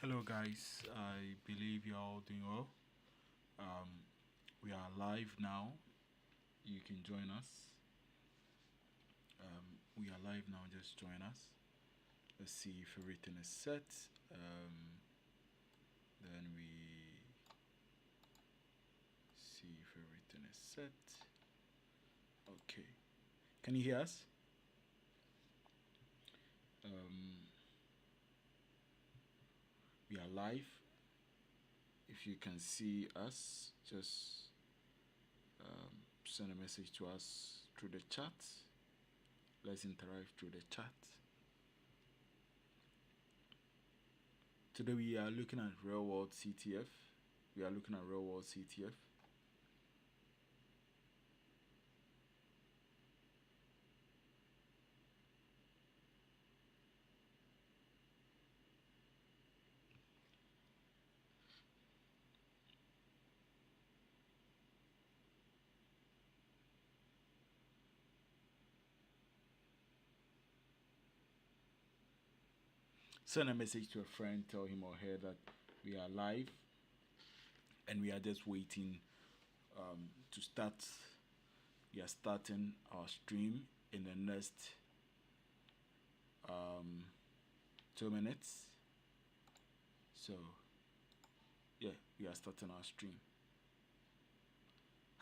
Hello, guys. I believe you're all doing well. Um, we are live now. You can join us. We are live now. Just join us. Let's see if everything is set. Then we see if everything is set. Okay. Can you hear us? Um, we are live. If you can see us, just send a message to us through the chat. Let's interact through the chat. Today we are looking at real world CTF. We are looking at real world CTF. Send a message to a friend, tell him or her that we are live and we are just waiting to start. We are starting our stream in the next um, 2 minutes. So, yeah, we are starting our stream.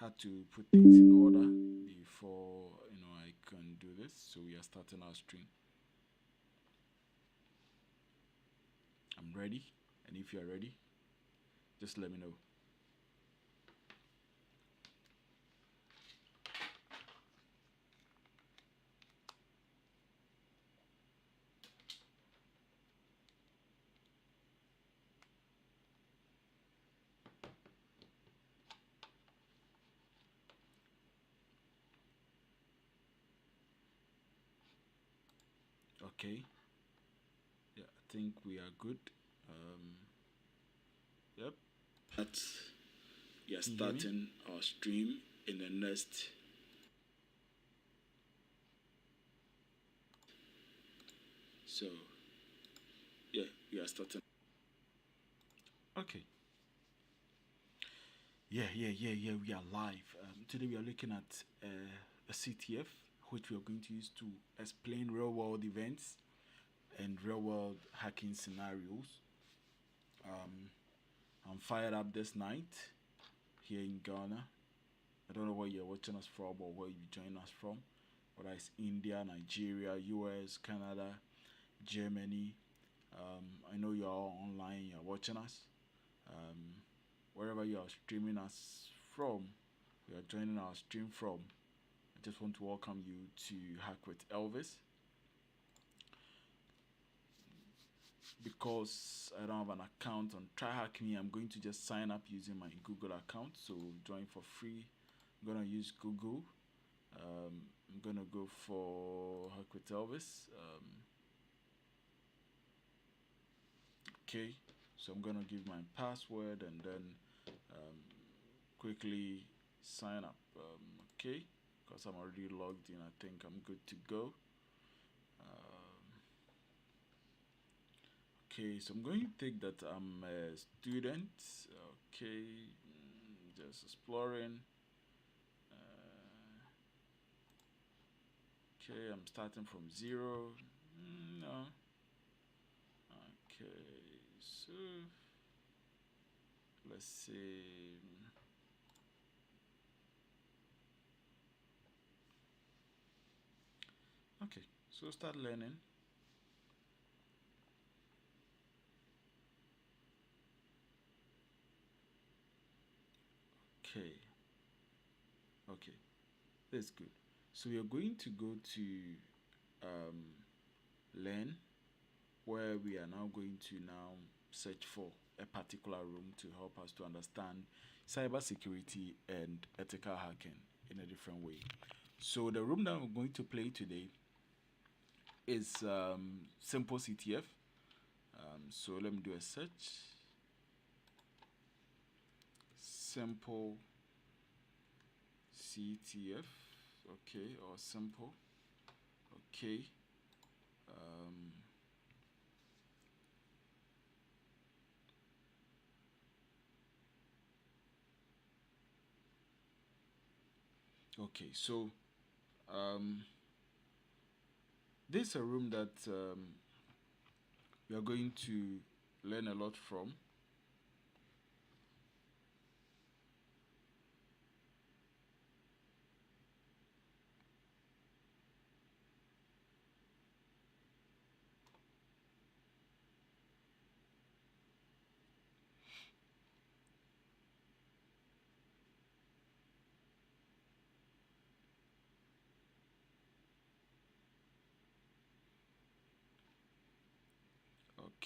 Had to put things in order before I can do this. So we are starting our stream. I'm ready, and if you are ready, just let me know. Okay. Yeah, I think we are good. Yep. But we are starting our stream in the next. So, yeah, we are starting. Okay. Yeah. We are live. Today we are looking at a CTF, which we are going to use to explain real world events and real world hacking scenarios. I'm fired up this night here in Ghana. I don't know where you're watching us from or where you join us from, whether it's India, Nigeria, US, Canada, Germany. I know you're all online, you're watching us. Wherever you are streaming us from, you are joining our stream from. I just want to welcome you to Hack with Elvis. Because I don't have an account on TryHackMe, I'm going to just sign up using my Google account. So join for free. I'm gonna use Google. I'm gonna go for Hack with Elvis. Okay, so I'm gonna give my password and then quickly sign up. Okay, because I'm already logged in, I think I'm good to go. Okay, so I'm going to take that I'm a student. Okay, just exploring. Okay, I'm starting from zero. No. Okay, so let's see. Okay, so start learning. Okay, okay, that's good. So we are going to go to um, learn, where we are now going to now search for a particular room to help us to understand cybersecurity and ethical hacking in a different way. So the room that we're going to play today is simple CTF. So let me do a search. Simple CTF. Okay, or simple. Okay. Um, Okay, so um, this is a room that we are going to learn a lot from.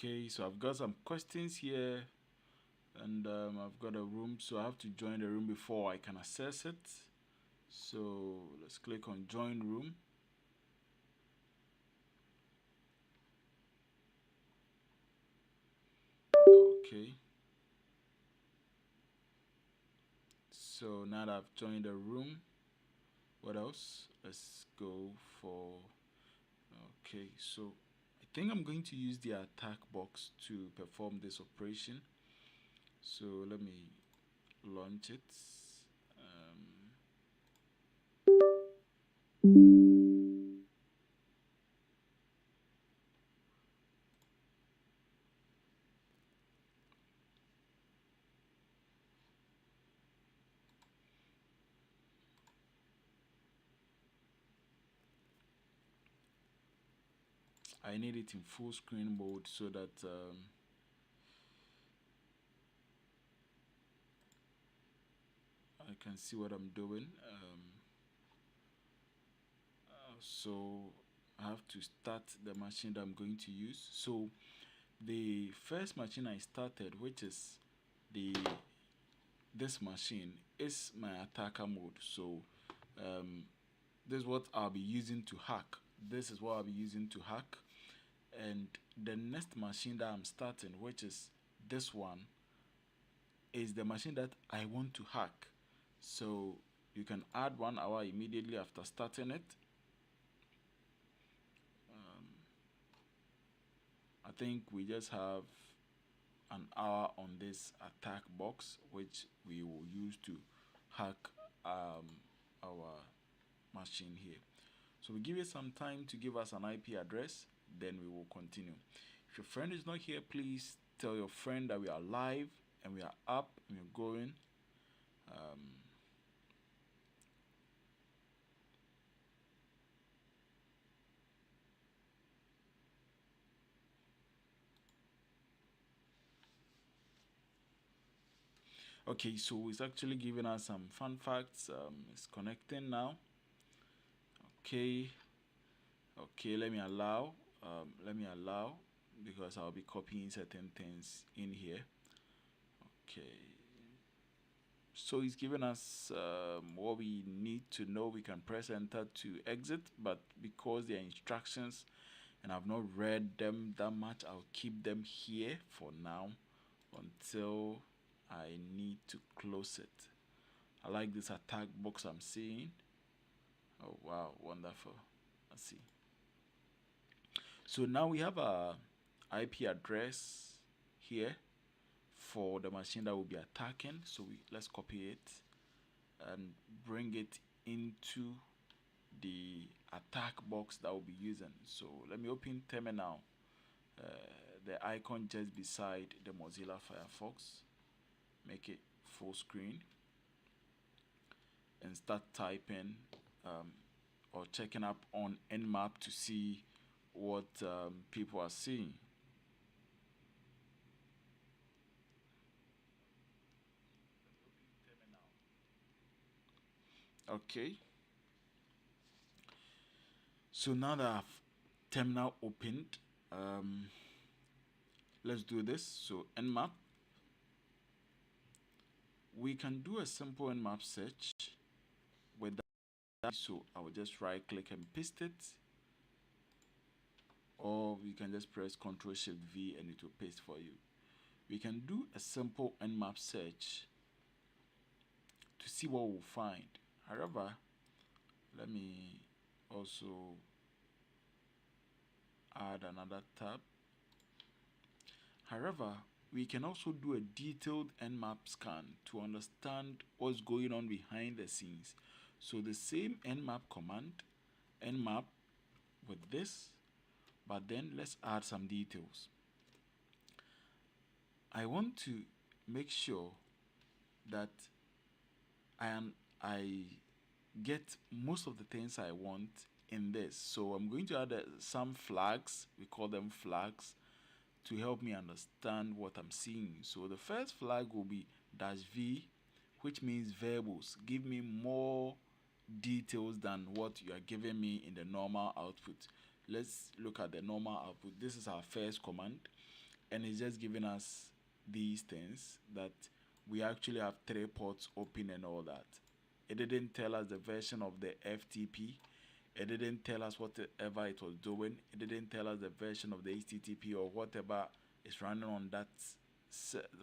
Okay, so I've got some questions here, and I've got a room, so I have to join the room before I can access it. So let's click on join room. Okay, so now that I've joined the room, what else? Let's go for. Okay, so I think I'm going to use the attack box to perform this operation. So let me launch it. Um, I need it in full screen mode so that I can see what I'm doing. So I have to start the machine that I'm going to use. So the first machine I started, which is the this machine, is my attacker mode. So um, this is what I'll be using to hack. This is what I'll be using to hack. And the next machine that I'm starting, which is this one, is the machine that I want to hack. So you can add 1 hour immediately after starting it. Um, I think we just have an hour on this attack box, which we will use to hack our machine here. So we give it some time to give us an IP address, then we will continue. If your friend is not here, please tell your friend that we are live and we are up and we're going. Um, okay, so it's actually giving us some fun facts. It's connecting now. Okay, okay, let me allow because I'll be copying certain things in here. Okay, so it's giving us what we need to know. We can press enter to exit, but because they are instructions and I've not read them that much, I'll keep them here for now until I need to close it. I like this attack box I'm seeing. Oh wow, wonderful. Let's see. So now we have a IP address here for the machine that will be attacking. So let's copy it and bring it into the attack box that we'll be using. So let me open terminal, uh, the icon just beside the Mozilla Firefox, make it full screen and start typing or checking up on Nmap to see what people are seeing. Okay, so now that I've terminal opened, um, let's do this. So Nmap, we can do a simple Nmap search with that. So I will just right click and paste it, or you can just press Ctrl Shift V and it will paste for you. We can do a simple Nmap search to see what we'll find. However, let me also add another tab. However, we can also do a detailed Nmap scan to understand what's going on behind the scenes. So the same nmap command, nmap with this, but then let's add some details. I want to make sure that I get most of the things I want in this. So I'm going to add some flags, we call them flags, to help me understand what I'm seeing. So the first flag will be -v, which means variables. Give me more details than what you are giving me in the normal output. Let's look at the normal output. This is our first command, and it's just giving us these things, that we actually have 3 ports open and all that. It didn't tell us the version of the FTP. It didn't tell us whatever it was doing. It didn't tell us the version of the HTTP or whatever is running on that,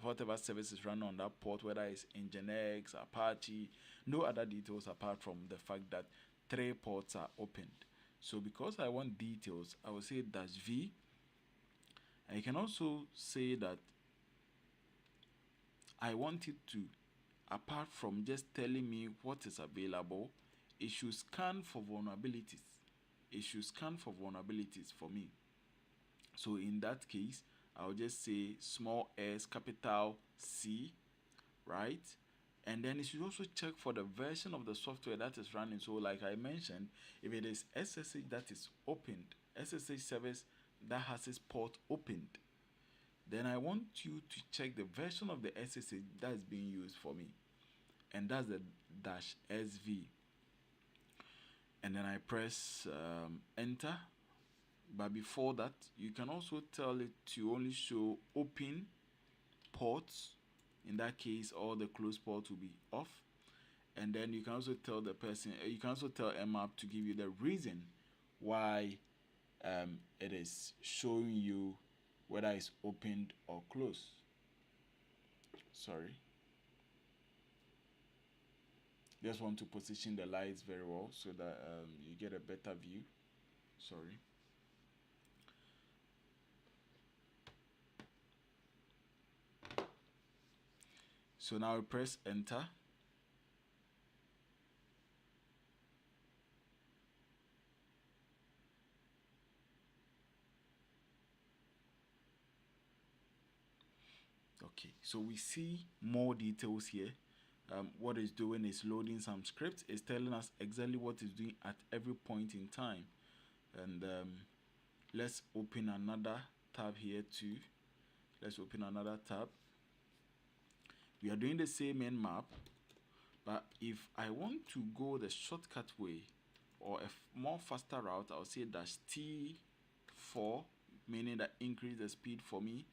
whatever service is running on that port, whether it's Nginx, Apache, no other details apart from the fact that 3 ports are opened. So because I want details, I will say -v, and you can also say that I want it to, apart from just telling me what is available, it should scan for vulnerabilities. It should scan for vulnerabilities for me. So in that case, I'll just say small s, capital C, right? And then it should also check for the version of the software that is running. So like I mentioned, if it is SSH that is opened, SSH service that has its port opened, then I want you to check the version of the SSH that is being used for me. And that's the -sv. And then I press enter. But before that, you can also tell it to only show open ports. In that case, all the closed ports will be off. And then you can also tell the person, you can also tell nmap to give you the reason why it is showing you whether it's opened or closed. Sorry. Just want to position the lights very well so that you get a better view. Sorry. So now we press enter. Okay, so we see more details here. What it's doing is loading some scripts. It's telling us exactly what it's doing at every point in time. And let's open another tab here too. Let's open another tab. We are doing the same nmap, but if I want to go the shortcut way or a more faster route, I'll say -T4, meaning that increase the speed for me,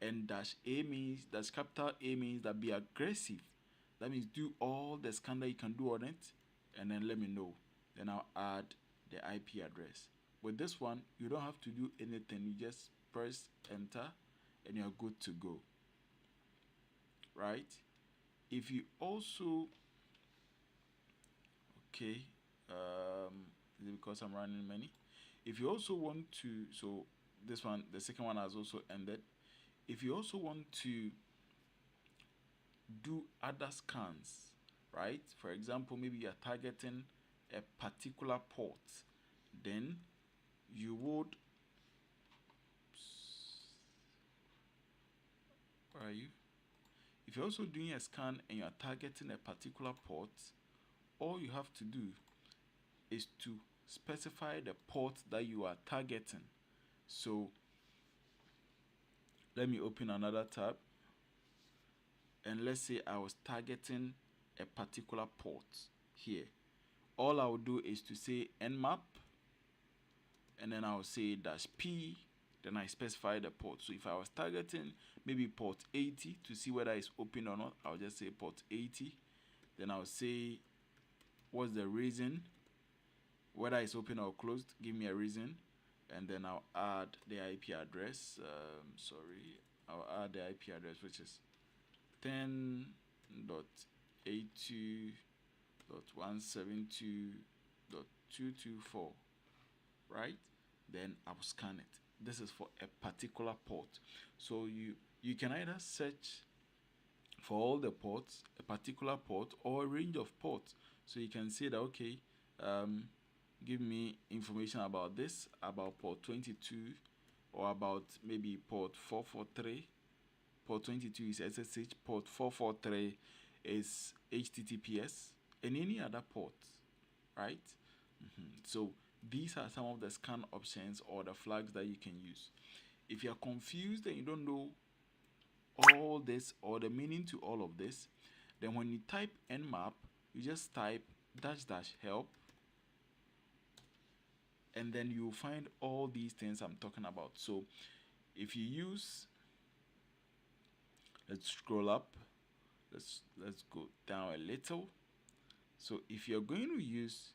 and -A means, capital A means that be aggressive. That means do all the scan that you can do on it, and then let me know. Then I'll add the IP address. With this one, you don't have to do anything. You just press enter, and you're good to go. Right? If you also, okay, is it because I'm running many? If you also want to, so this one, the second one has also ended. If you also want to do other scans, right? For example, maybe you're targeting a particular port, then you would, where are you? If you're also doing a scan and you're targeting a particular port, all you have to do is to specify the port that you are targeting. So let me open another tab, and let's say I was targeting a particular port here. All I will do is to say nmap, and then I'll say -p, then I specify the port. So if I was targeting maybe port 80 to see whether it's open or not, I'll just say port 80. Then I'll say what's the reason, whether it's open or closed, give me a reason, and then I'll add the IP address. I'll add the IP address, which is 10.82.172.224, right? Then I'll scan it. This is for a particular port. So you can either search for all the ports, a particular port or a range of ports. So you can say that, okay, um, give me information about this, about port 22, or about maybe port 443. Port 22 is SSH, port 443 is HTTPS, and any other port, right? So these are some of the scan options or the flags that you can use. If you're confused and you don't know all this or the meaning to all of this, then when you type nmap, you just type dash dash help, and then you'll find all these things I'm talking about. So if you use, let's scroll up, let's go down a little. So if you're going to use,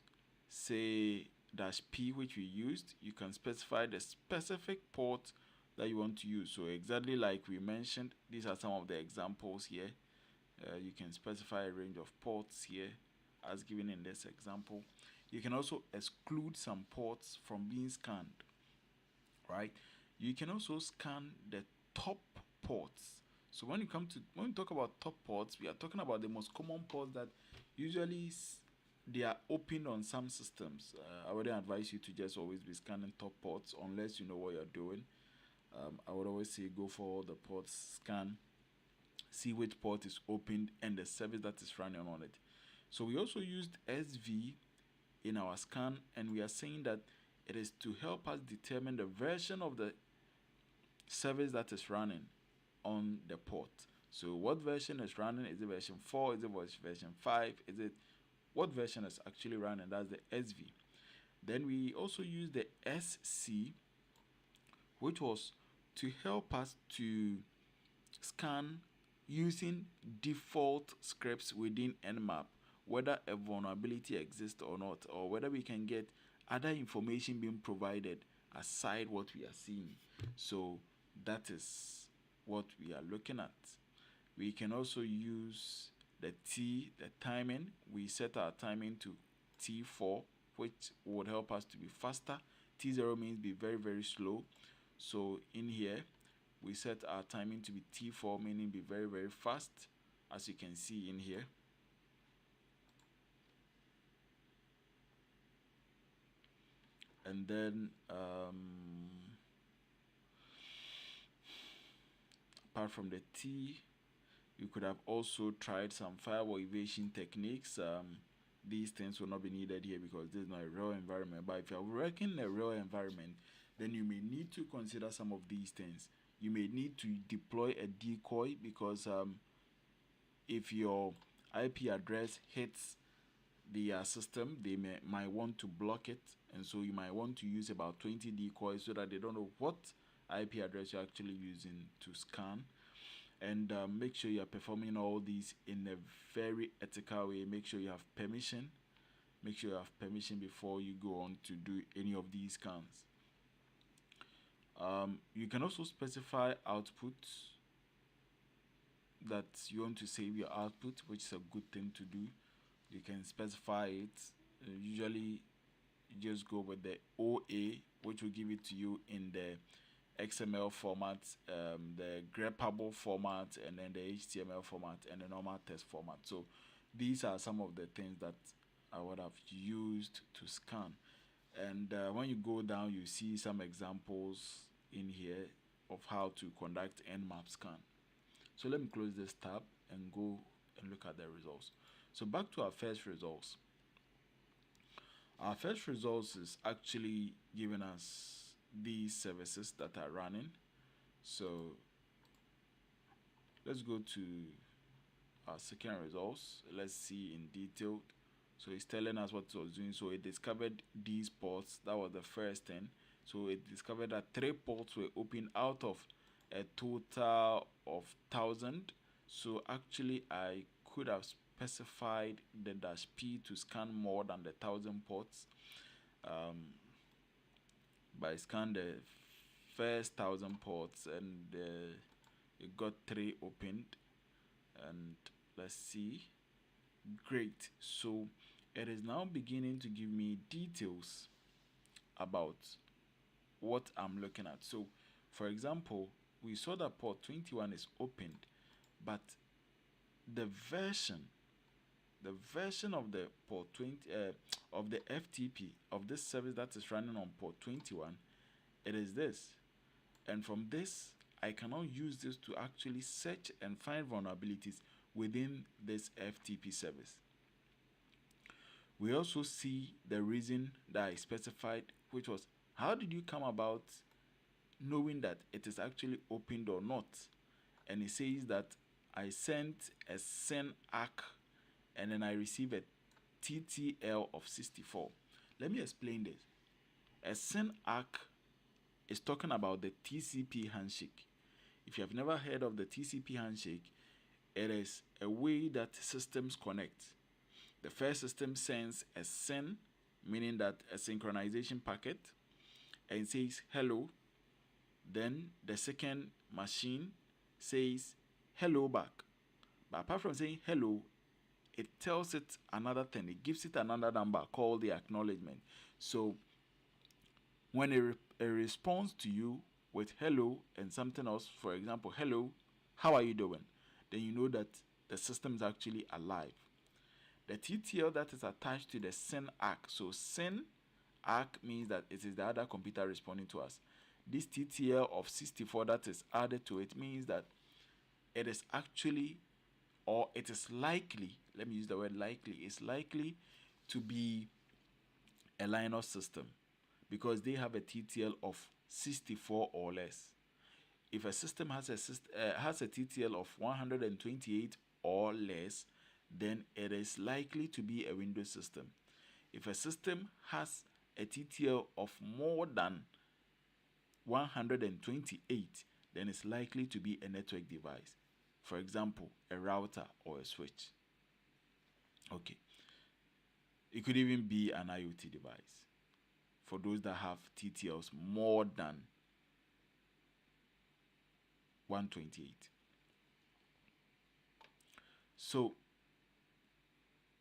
say, dash p, which we used, you can specify the specific port that you want to use. So exactly like we mentioned, these are some of the examples here. You can specify a range of ports here as given in this example. You can also exclude some ports from being scanned, right? You can also scan the top ports. So when we talk about top ports, we are talking about the most common ports that usually they are open on some systems. I wouldn't advise you to just always be scanning top ports unless you know what you're doing. I would always say go for all the ports, scan, see which port is opened and the service that is running on it. So we also used SV in our scan, and we are saying that it is to help us determine the version of the service that is running on the port. So what version is running? Is it version 4? Is it version 5? Is it what version is actually running? That's the SV. Then we also use the SC, which was to help us to scan using default scripts within nmap, whether a vulnerability exists or not, or whether we can get other information being provided aside what we are seeing. So that is what we are looking at. We can also use the timing. We set our timing to T4, which would help us to be faster. T0 means be very, very slow. So in here, we set our timing to be T4, meaning be very, very fast, as you can see in here. And then apart from the T, you could have also tried some firewall evasion techniques. These things will not be needed here because this is not a real environment. But if you're working in a real environment, then you may need to consider some of these things. You may need to deploy a decoy because if your IP address hits the system, they might want to block it, and so you might want to use about 20 decoys so that they don't know what IP address you're actually using to scan. And make sure you're performing all these in a very ethical way. Make sure you have permission. Make sure you have permission before you go on to do any of these scans. You can also specify output, that you want to save your output, which is a good thing to do. You can specify it. Usually, you just go with the OA, which will give it to you in the XML format, the greppable format, and then the HTML format, and the normal text format. So these are some of the things that I would have used to scan. And when you go down, you see some examples in here of how to conduct nmap scan. So let me close this tab and go and look at the results. So back to our first results. Our first results is actually giving us these services that are running. So let's go to our second results. Let's see in detail. So it's telling us what it was doing. So it discovered these ports. That was the first thing. So it discovered that 3 ports were open out of a total of 1,000. So actually I could have specified the -p to scan more than the 1,000 ports. But I scanned the first 1,000 ports, and it got 3 opened. And let's see. Great. So it is now beginning to give me details about what I'm looking at. So for example, we saw that port 21 is opened, but the version of the port 20 of the FTP of this service that is running on port 21, it is this. And from this, I cannot use this to actually search and find vulnerabilities within this FTP service. We also see the reason that I specified, which was, how did you come about knowing that it is actually opened or not? And it says that I sent a send ACK and then I received a TTL of 64. Let me explain this. A send ACK is talking about the TCP handshake. If you have never heard of the TCP handshake, it is a way that systems connect. The first system sends a send, meaning that a synchronization packet, and it says hello. Then the second machine says hello back. But apart from saying hello, it tells it another thing. It gives it another number called the acknowledgement. So when it responds to you with hello and something else, for example, hello, how are you doing? Then you know that the system is actually alive. The TTL that is attached to the send ACK. So send ACK means that it is the other computer responding to us. This TTL of 64 that is added to it means that it is actually, or it is likely, let me use the word likely, it's likely to be a Linux system because they have a TTL of 64 or less. If a system has a TTL of 128 or less, then it is likely to be a Windows system. If a system has a TTL of more than 128, then it's likely to be a network device. For example, a router or a switch. Okay. It could even be an IoT device for those that have TTLs more than 128. So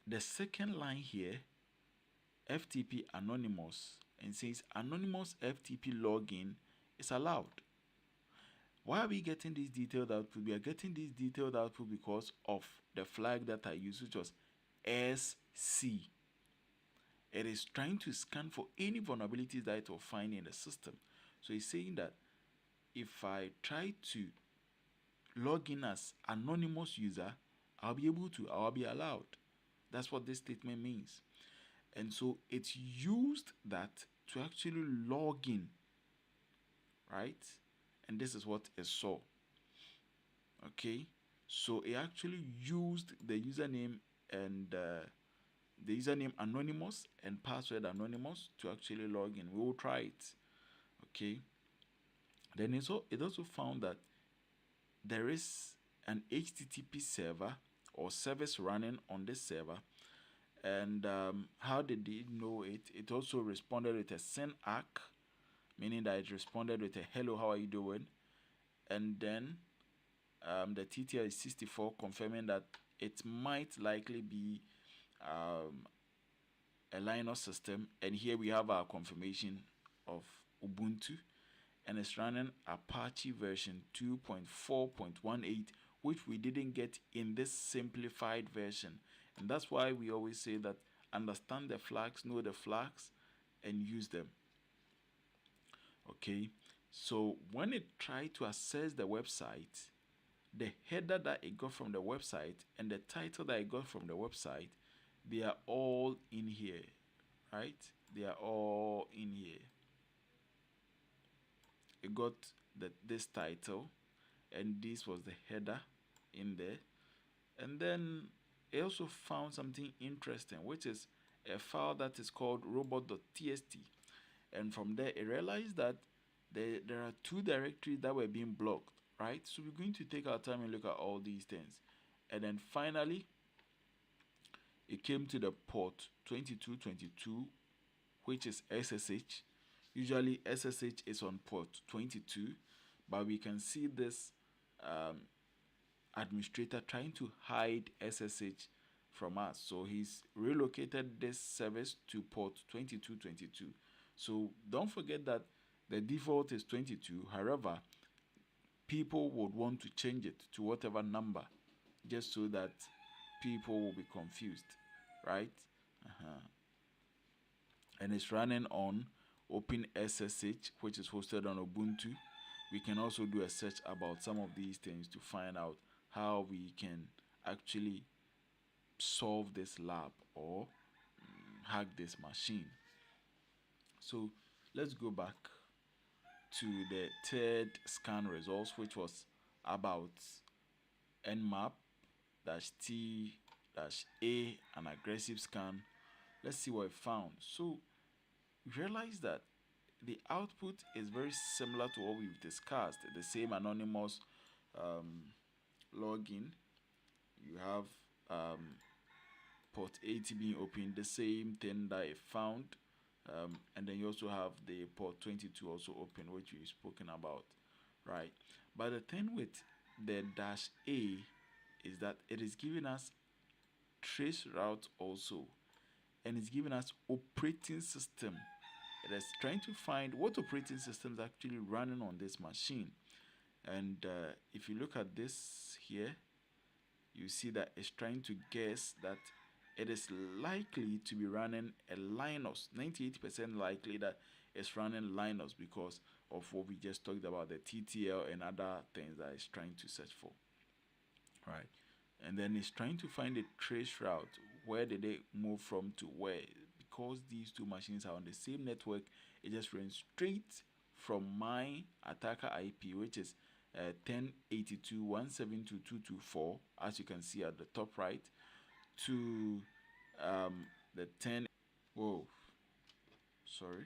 the second line here, FTP anonymous, and says anonymous FTP login is allowed. Why are we getting this detailed output? We are getting this detailed output because of the flag that I used, which was SC. It is trying to scan for any vulnerabilities that it will find in the system. So it's saying that if I try to log in as anonymous user, I'll be allowed. That's what this statement means. And so it used that to actually log in, right? And this is what it saw. Okay, so it actually used the username and the username anonymous and password anonymous to actually log in. We will try it. Okay, then it also found that there is an HTTP server or service running on this server. And how did they know it? It also responded with a send ACK, meaning that it responded with a hello, how are you doing? And then the TTL is 64, confirming that it might likely be a Linux system. And here we have our confirmation of Ubuntu, and it's running Apache version 2.4.18, which we didn't get in this simplified version. And that's why we always say that understand the flags, know the flags, and use them. Okay, so when it tried to access the website, the header that it got from the website and the title that it got from the website, they are all in here, right? They are all in here. It got this title, and this was the header in there. And then it also found something interesting, which is a file that is called robot.txt. And from there, it realized that there are two directories that were being blocked, right? So we're going to take our time and look at all these things. And then finally, it came to the port 2222, which is SSH. Usually SSH is on port 22, but we can see this administrator trying to hide SSH from us. So he's relocated this service to port 2222. So don't forget that the default is 22. However, people would want to change it to whatever number just so that people will be confused, right? Uh-huh. And it's running on OpenSSH, which is hosted on Ubuntu. We can also do a search about some of these things to find out how we can actually solve this lab or hack this machine. So let's go back to the third scan results, which was about nmap t a, an aggressive scan. Let's see what it found. So we realize that the output is very similar to what we've discussed. The same anonymous um, login. You have port 80 being opened, the same thing that it found. And then you also have the port 22 also open, which we've spoken about, right? But the thing with the dash A is that it is giving us trace route also, and it's giving us operating system. It is trying to find what operating system is actually running on this machine. And if you look at this here, you see that it's trying to guess that it is likely to be running a Linux. 98% likely that it's running Linux because of what we just talked about, the TTL and other things that it's trying to search for, right? And then it's trying to find a trace route. Where did they move from to where? Because these two machines are on the same network, it just runs straight from my attacker IP, which is 1082.172.224, as you can see at the top right, to the 10. Whoa, sorry.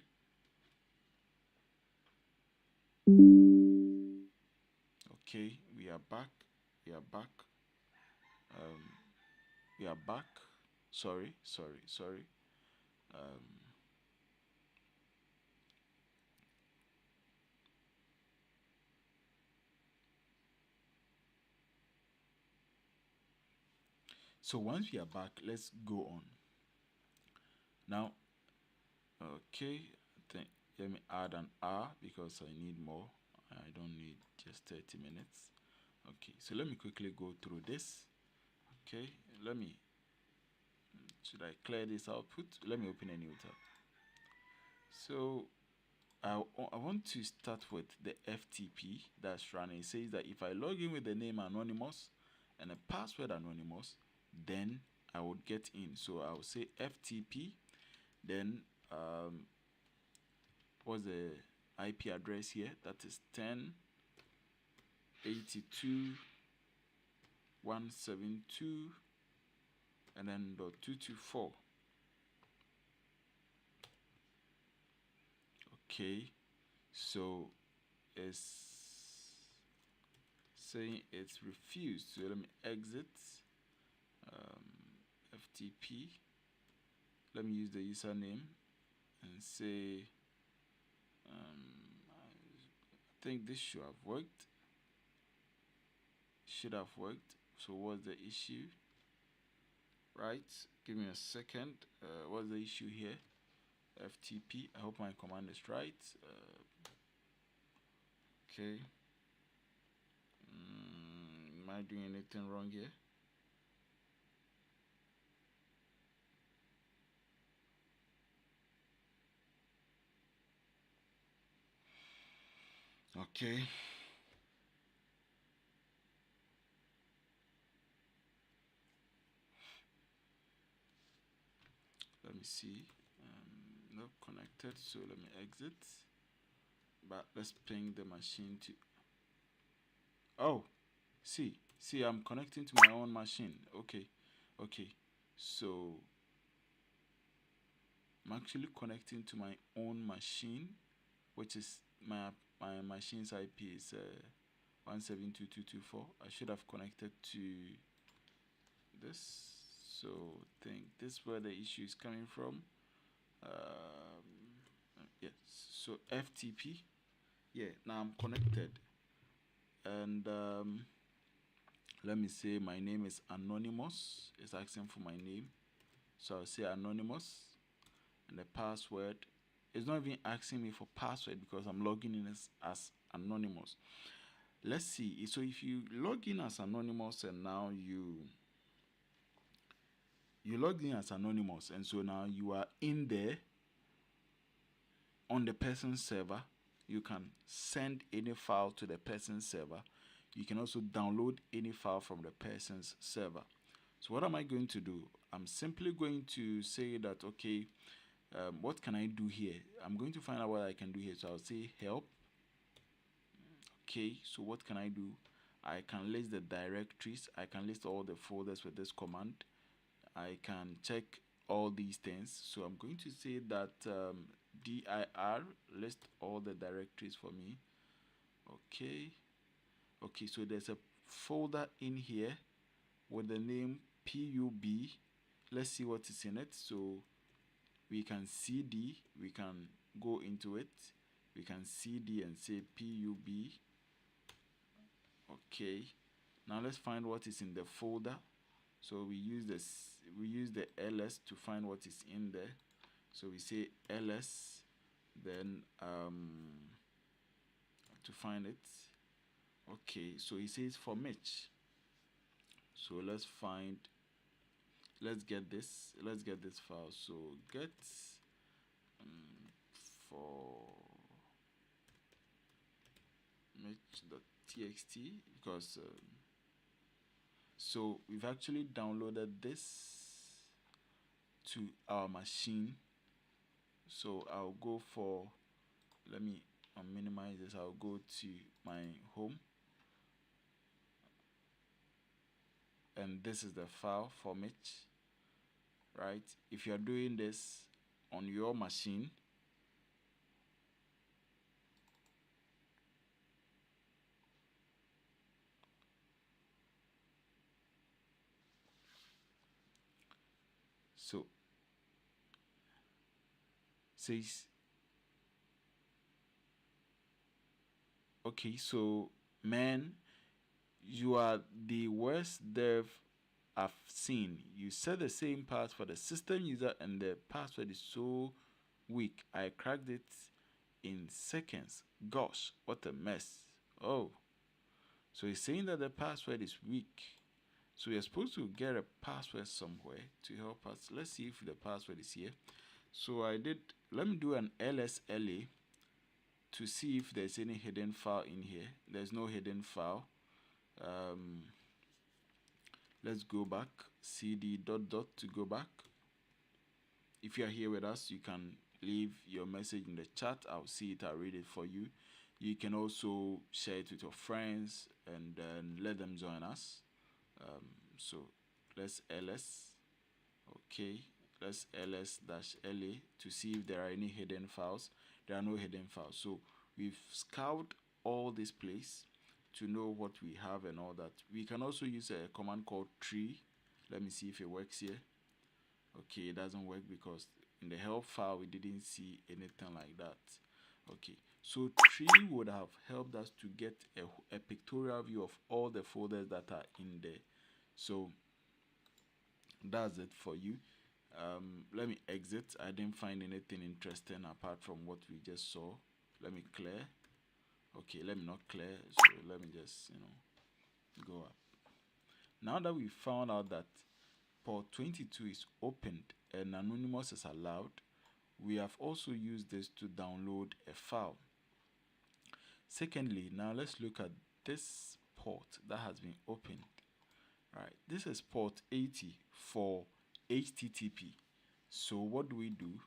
Okay, we are back. We are back. Um, we are back. Sorry. Um, so once we are back, let's go on. Now, okay, let me add an hour because I need more. I don't need just 30 minutes. Okay, so let me quickly go through this. Okay, should I clear this output? Let me open a new tab. So I want to start with the FTP that's running. It says that if I log in with the name anonymous and a password anonymous, then I would get in. So I will say FTP, then what's the IP address here? That is 1082.172 and then .224. Okay, so it's saying it's refused. So let me exit FTP. Let me use the username and say I think this should have worked. So what's the issue? Right, give me a second. What's the issue here? FTP. I hope my command is right. Okay. Am I doing anything wrong here? Okay. Let me see. Not connected, so let me exit. But let's ping the machine to. Oh, see, I'm connecting to my own machine. Okay. So I'm actually connecting to my own machine, which is my machine's IP is 172.224. I should have connected to this. So I think this is where the issue is coming from. Yes. So FTP. Yeah. Now I'm connected, and let me say my name is anonymous. It's asking for my name, so I'll say anonymous, and the password. It's not even asking me for password because I'm logging in as anonymous. let's see. So if you log in as anonymous and now you logged in as anonymous, and so now you are in there on the person's server. You can send any file to the person's server. You can also download any file from the person's server. So what am I going to do? I'm simply going to say that, okay, what can I do here? I'm going to find out what I can do here. So I'll say help. Okay, so what can I do? I can list the directories. I can list all the folders with this command. I can check all these things. So I'm going to say that dir list all the directories for me. Okay. Okay, so there's a folder in here with the name pub. Let's see what is in it. So we can cd, we can go into it, we can cd and say pub. Okay, now let's find what is in the folder. So we use the ls to find what is in there. So we say ls, then to find it. Okay, so it says for Mitch. So let's get this file. So get for Mitch.txt, because so we've actually downloaded this to our machine. So I'll go for, let me minimize this. I'll go to my home, and this is the file for Mitch, right? If you're doing this on your machine, so says, okay, so man, you are the worst dev I've seen. You set the same pass for the system user and the password is so weak. I cracked it in seconds. Gosh, what a mess. Oh, so he's saying that the password is weak. So we're supposed to get a password somewhere to help us. Let's see if the password is here. So let me do an LSLA to see if there's any hidden file in here. There's no hidden file. Let's go back, cd ... to go back. If you are here with us, you can leave your message in the chat. I'll see it, I'll read it for you. You can also share it with your friends and then let them join us. So let's ls, okay, let's ls-la to see if there are any hidden files. There are no hidden files. So we've scoured all this place to know what we have and all that. We can also use a command called tree. Let me see if it works here. Okay, it doesn't work because in the help file we didn't see anything like that. Okay, so tree would have helped us to get a pictorial view of all the folders that are in there. So that's it for you. Let me exit. I didn't find anything interesting apart from what we just saw. Let me clear. Okay, let me not clear. So let me just go up. Now that we found out that port 22 is opened and anonymous is allowed, we have also used this to download a file. Secondly, now let's look at this port that has been opened. Right, this is port 80 for HTTP. So what do?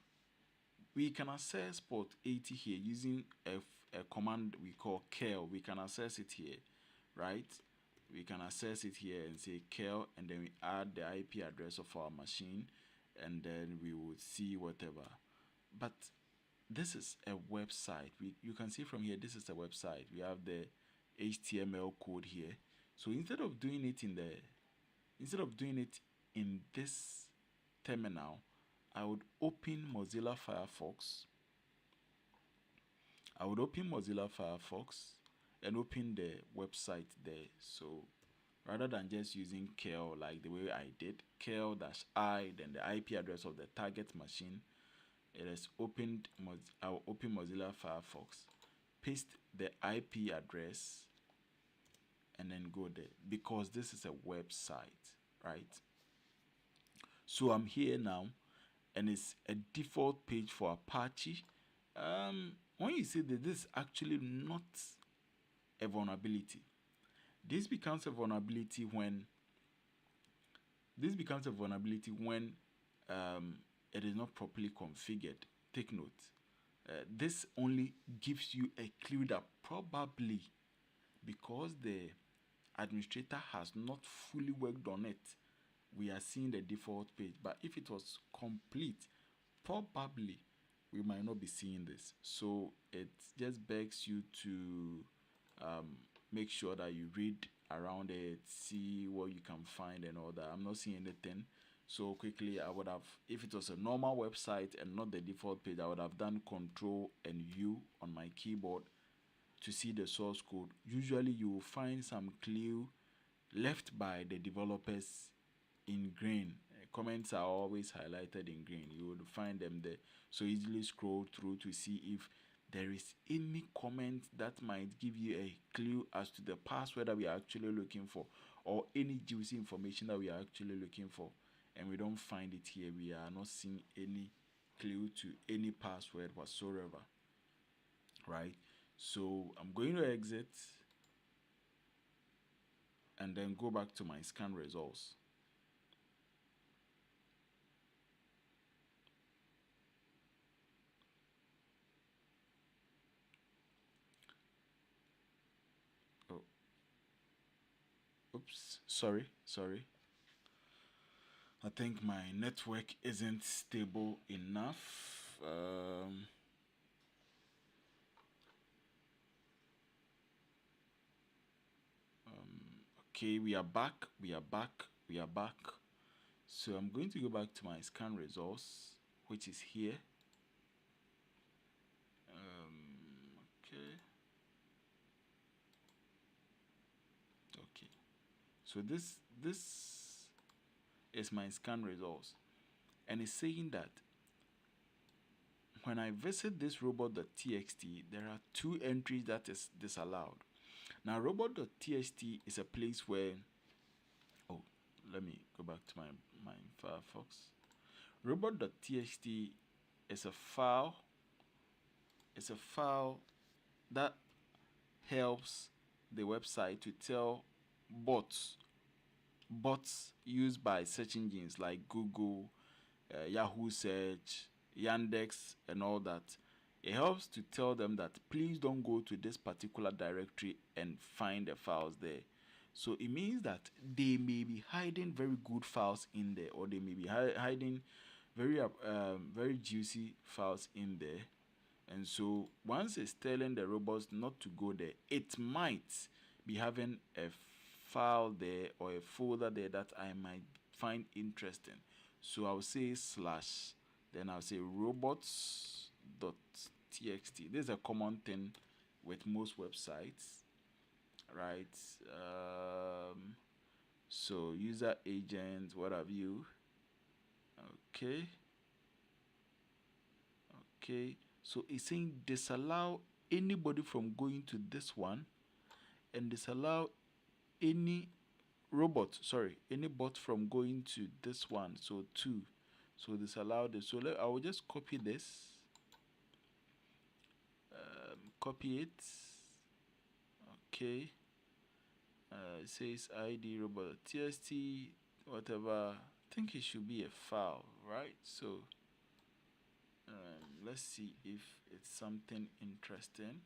We can access port 80 here using a command we call curl. We can access it here, right? We can access it here and say curl, and then we add the IP address of our machine, and then we would see whatever. But this is a website. You can see from here, this is a website. We have the HTML code here. So instead of doing it in this terminal, I would open Mozilla Firefox. And open the website there. So rather than just using curl like the way I did, curl-i, then the IP address of the target machine, it has opened. I'll open Mozilla Firefox, paste the IP address and then go there because this is a website, right? So I'm here now, and it's a default page for Apache. When you say that this is actually not a vulnerability, this becomes a vulnerability when um, it is not properly configured. Take note. This only gives you a clue that probably because the administrator has not fully worked on it, we are seeing the default page. But if it was complete, probably we might not be seeing this. So it just begs you to um, make sure that you read around it, see what you can find and all that. I'm not seeing anything. So quickly, I would have, if it was a normal website and not the default page, I would have done Control and U on my keyboard to see the source code. Usually, you will find some clue left by the developers in green. Comments are always highlighted in green. You would find them there. So easily scroll through to see if there is any comment that might give you a clue as to the password that we are actually looking for, or any juicy information that we are actually looking for, and we don't find it here. We are not seeing any clue to any password whatsoever, right? So I'm going to exit and then go back to my scan results. Oh, oops, sorry. I think my network isn't stable enough. Okay, we are back. We are back. So I'm going to go back to my scan results, which is here. Okay. Okay. So this is my scan results, and it's saying that when I visit this robot.txt, there are two entries that is disallowed. Now, robot.txt is a place where, oh, let me go back to my Firefox. Robot.txt is a file. It's a file that helps the website to tell bots used by search engines like Google, Yahoo Search, Yandex, and all that. It helps to tell them that please don't go to this particular directory and find the files there. So it means that they may be hiding very good files in there, or they may be hiding very juicy files in there. And so once it's telling the robots not to go there, it might be having a file there or a folder there that I might find interesting. So I'll say slash, then I'll say robots.txt. This is a common thing with most websites, right? So user agent, what have you? Okay. Okay. So it's saying disallow anybody from going to this one, and disallow any any bot from going to this one. So two. So disallow this. So I will just copy this. Copy it. Okay. It says ID robot tst whatever. I think it should be a file, right? So let's see if it's something interesting.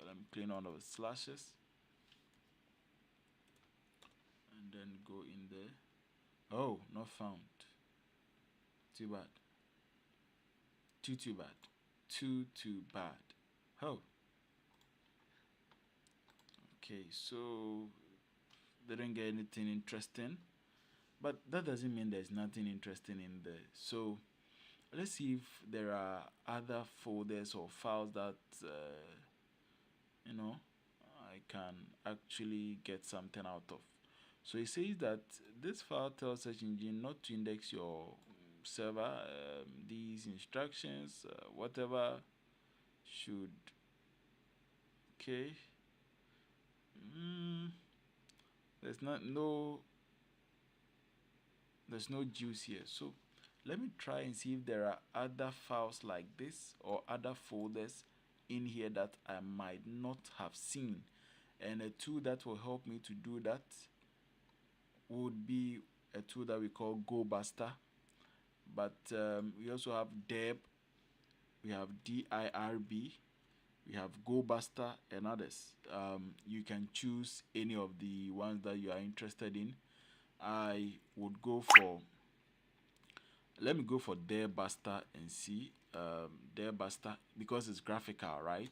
Let me clean all of the slashes and then go in there. Oh, not found. Too bad. Too bad. Too bad. Oh, okay. So didn't get anything interesting, but that doesn't mean there's nothing interesting in there. So let's see if there are other folders or files that you know I can actually get something out of. So it says that this file tells search engine not to index your server. These instructions, whatever, should okay. There's there's no juice here. So let me try and see if there are other files like this or other folders in here that I might not have seen. And a tool that will help me to do that would be a tool that we call GoBuster. But we also have Deb, we have DIRB, we have GoBuster, and others. You can choose any of the ones that you are interested in. I would go for, let me go for DareBuster and see. DareBuster, because it's graphical, right?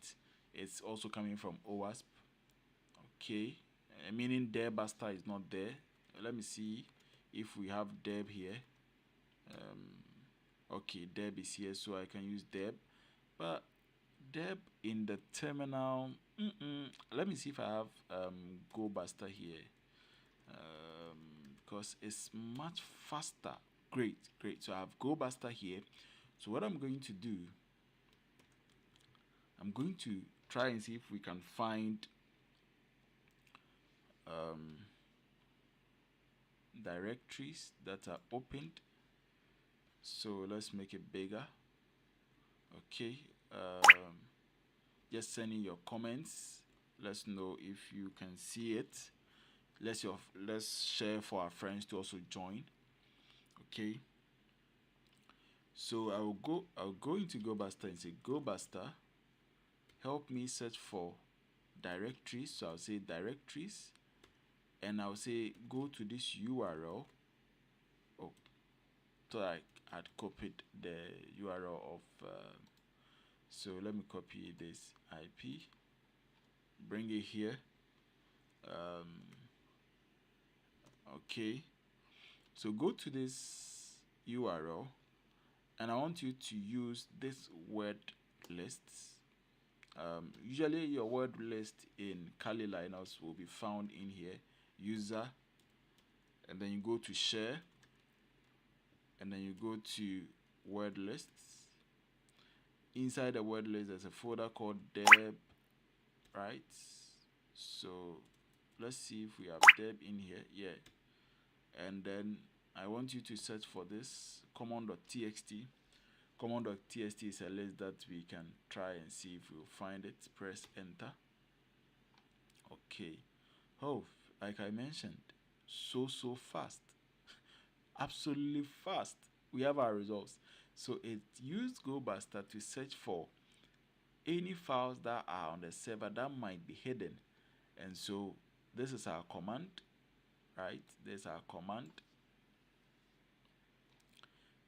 It's also coming from OWASP. Okay, meaning DareBuster is not there. Let me see if we have Deb here. Okay, Deb is here, so I can use Deb. But Deb in the terminal, let me see if I have GoBuster here. Because it's much faster. Great, great. So I have GoBuster here. So what I'm going to do, I'm going to try and see if we can find directories that are opened. So let's make it bigger. Okay. Just send in your comments. Let's know if you can see it. Let's share for our friends to also join. Okay. So I'll go into GoBuster and say GoBuster, help me search for directories. So I'll say directories, and I'll say go to this URL. Oh, so I had copied the URL of so let me copy this IP, bring it here. Okay, so go to this URL, and I want you to use this word lists. Usually your word list in Kali Linux will be found in here, user, and then you go to share, and then you go to word lists. Inside the word list there's a folder called deb, right? So let's see if we have deb in here. Yeah. And then I want you to search for this common.txt. Common.txt is a list that we can try and see if we'll find it. Press enter. Okay. Oh, like I mentioned, so fast. Absolutely fast. We have our results. So it used GoBuster to search for any files that are on the server that might be hidden. And so this is our command, right? This is our command.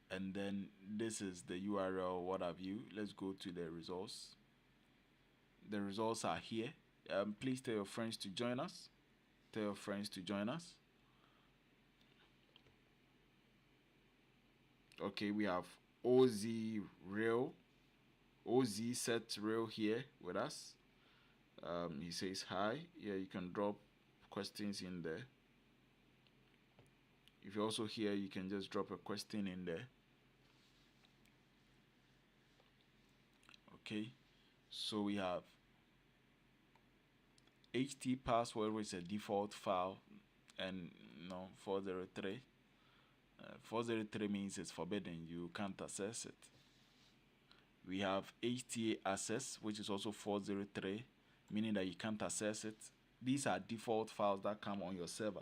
And then this is the URL, what have you. Let's go to the results. The results are here. Please tell your friends to join us. Tell your friends to join us. Okay, we have OZ Real, OZ Set Real here with us. He says hi. Yeah, you can drop questions in there. If you're also here, you can just drop a question in there. Okay, so we have HT password, which is a default file, and 403. 403 means it's forbidden, you can't access it. We have HTA access, which is also 403, meaning that you can't access it. These are default files that come on your server,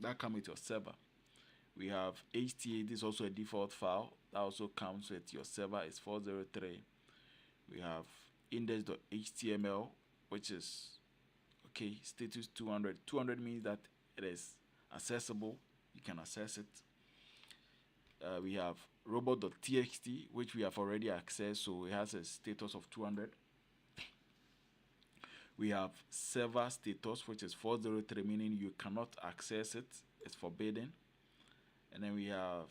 that come with your server. We have HTA, this is also a default file that also comes with your server, is 403. We have index.html, which is okay, status 200. 200 means that it is accessible, you can access it. We have robot.txt, which we have already accessed, so it has a status of 200. We have server status, which is 403, meaning you cannot access it, it's forbidden. And then we have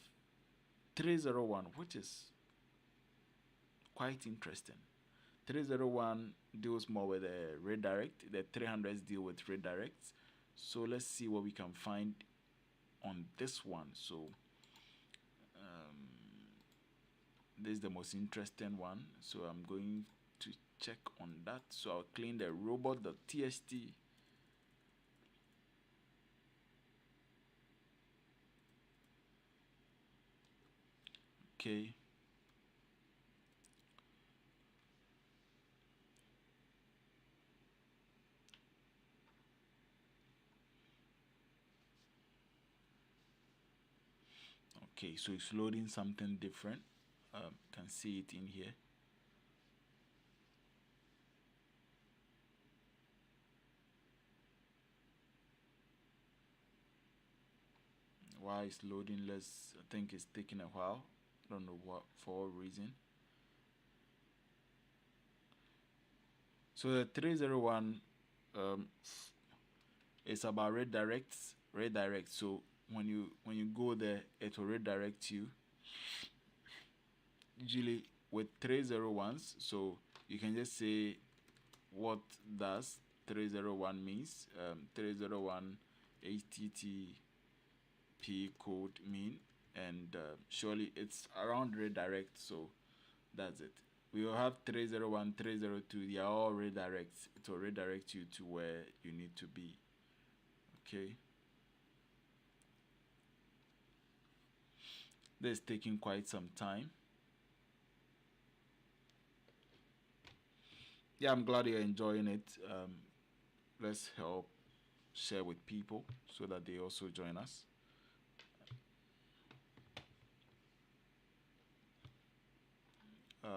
301, which is quite interesting. 301 deals more with a redirect. The 300s deal with redirects. So let's see what we can find on this one. So this is the most interesting one. So I'm going to check on that. So I'll clean the robot.txt. Okay. Okay, so it's loading something different. Can see it in here. Why it's loading less? I think it's taking a while. Don't know what for what reason. So the 301 um, is about redirects. Redirect. So when you go there, it will redirect you. Usually with 301s, so you can just say what does 301 means. 301 HTTP code mean, and surely it's around redirect. So that's it. We will have 301, 302. They are all redirects. It will redirect you to where you need to be. Okay. This is taking quite some time. Yeah, I'm glad you're enjoying it. Let's help share with people so that they also join us. Um,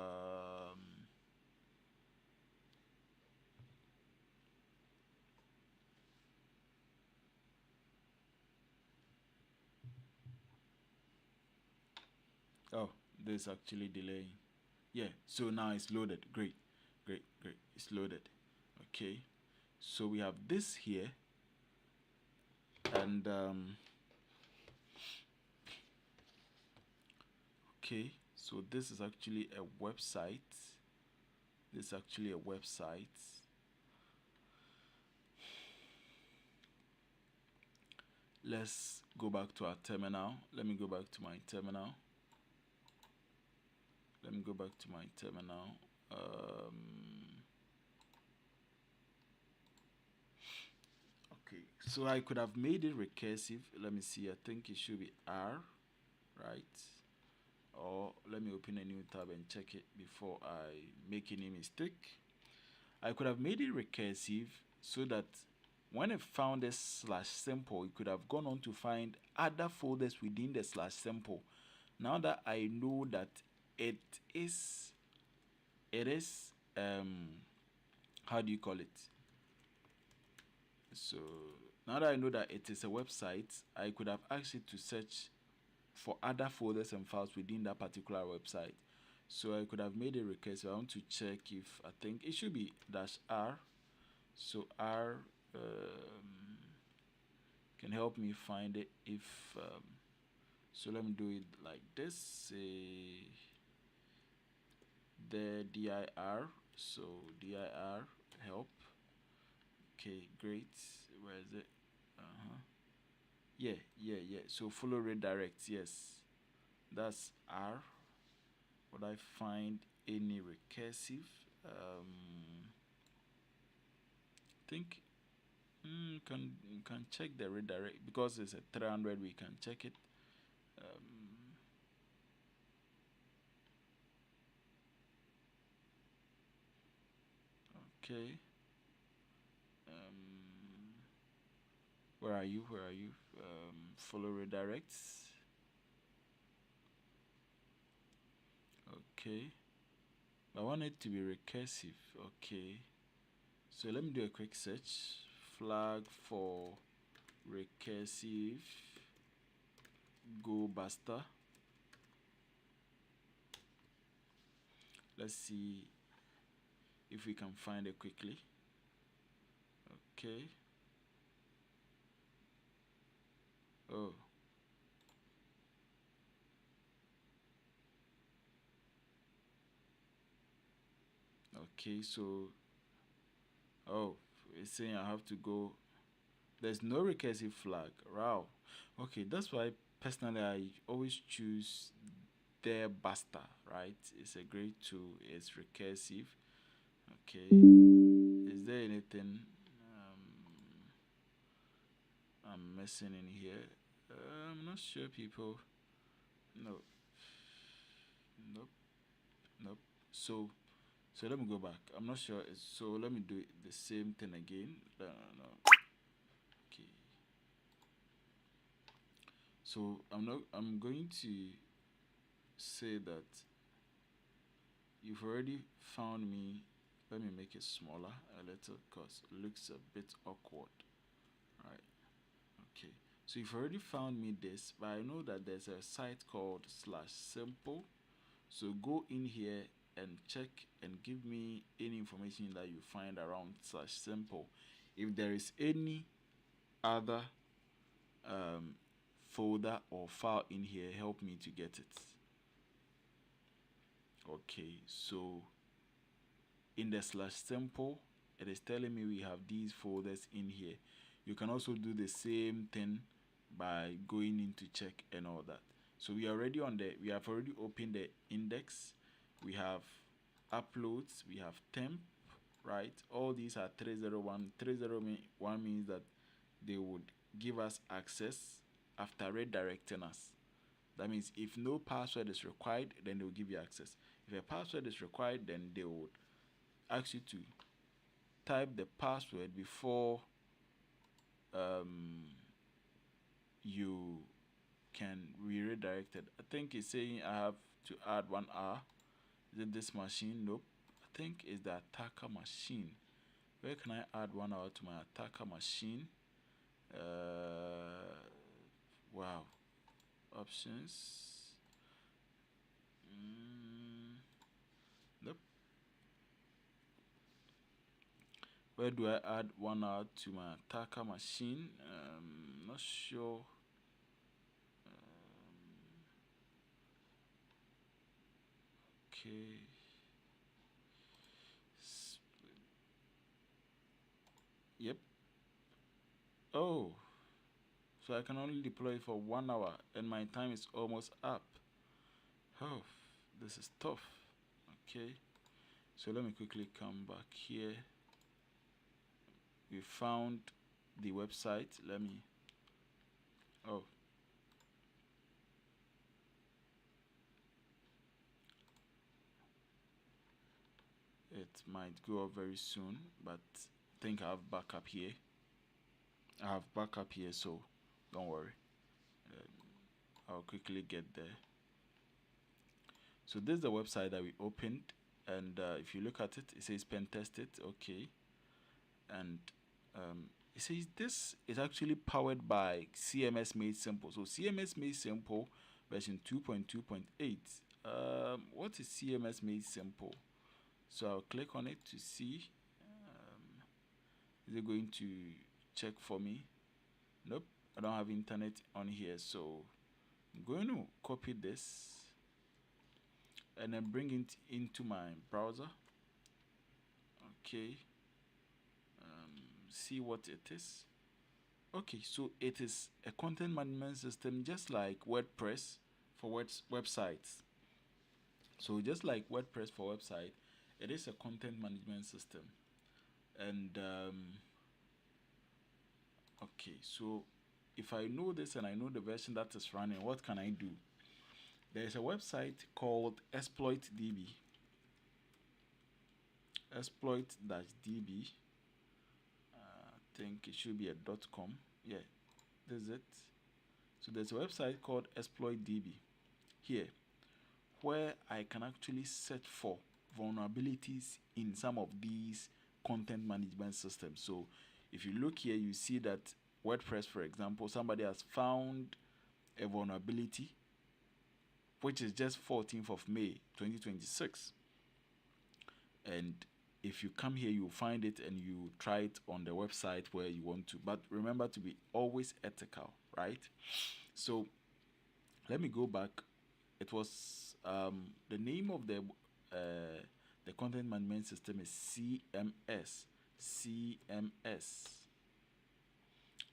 oh, this is actually delaying. Yeah, so now it's loaded. Great, great, great. It's loaded. Okay, so we have this here, and okay, so this is actually a website. This is actually a website. Let's go back to our terminal. Let me go back to my terminal. Let me go back to my terminal. Okay, so I could have made it recursive. Let me see. I think it should be R, right? Or let me open a new tab and check it before I make any mistake. I could have made it recursive so that when it found a slash simple, it could have gone on to find other folders within the slash simple. Now that I know that it is, it is, how do you call it? So now that I know that it is a website, I could have asked it to search for other folders and files within that particular website. So I could have made a request. I want to check if I think it should be -R. So R can help me find it if so let me do it like this. The dir, so dir help. Okay, great. Where is it? Yeah. So follow redirect. Yes, that's R. Would I find any recursive? Think can check the redirect because it's a 300. We can check it. Okay. Where are you? Where are you? Follow redirects. Okay. I want it to be recursive. Okay. So let me do a quick search. Flag for recursive go buster. Let's see if we can find it quickly. Okay. Oh. Okay, so oh, it's saying I have to go. There's no recursive flag. Wow. Okay, that's why personally I always choose their buster, right? It's a great tool. It's recursive. Okay. Is there anything I'm missing in here? I'm not sure, people. No. Nope. Nope. So let me go back. I'm not sure. So let me do the same thing again. No, no, no. Okay. So I'm not. I'm going to say that you've already found me. Let me make it smaller a little because it looks a bit awkward. Right. Okay. So you've already found me this, but I know that there's a site called slash simple. So go in here and check and give me any information that you find around slash simple. If there is any other um, folder or file in here, help me to get it. Okay, so in the slash simple, it is telling me we have these folders in here. You can also do the same thing by going into check and all that. So we have already opened the index. We have uploads, we have temp, right? All these are 301. 301 means that they would give us access after redirecting us. That means if no password is required, then they will give you access. If a password is required, then they would ask you to type the password before um, you can be redirected. I think it's saying I have to add 1 hour. Is it this machine? Nope. I think it's the attacker machine. Where can I add 1 hour to my attacker machine? Wow. Options. Nope. Where do I add 1 hour to my attacker machine? Not sure. Okay. Yep. Oh, so I can only deploy it for 1 hour and my time is almost up. Oh, this is tough. Okay. So let me quickly come back here. We found the website. Let me. Oh. It might go up very soon, but I think I have backup here. I have backup here, so don't worry. I'll quickly get there. So this is the website that we opened, and if you look at it, it says pen tested. Okay, and it says this is actually powered by CMS Made Simple. So CMS Made Simple version 2.2.8. What is CMS Made Simple? So I'll click on it to see. Is it going to check for me? Nope, I don't have internet on here, so I'm going to copy this and then bring it into my browser. Okay, see what it is. Okay, so it is a content management system just like WordPress for websites. So just like WordPress for website, it is a content management system. And okay, so if I know this and I know the version that is running, what can I do? There is a website called ExploitDB. Exploit-db. I think it should be a .com. Yeah, this is it. So there's a website called ExploitDB here where I can actually search for vulnerabilities in some of these content management systems. So if you look here, you see that WordPress, for example, somebody has found a vulnerability which is just 14th of May 2026. And if you come here, you'll find it and you try it on the website where you want to. But remember to be always ethical, right? So let me go back. It was the name of the content management system is CMS. CMS.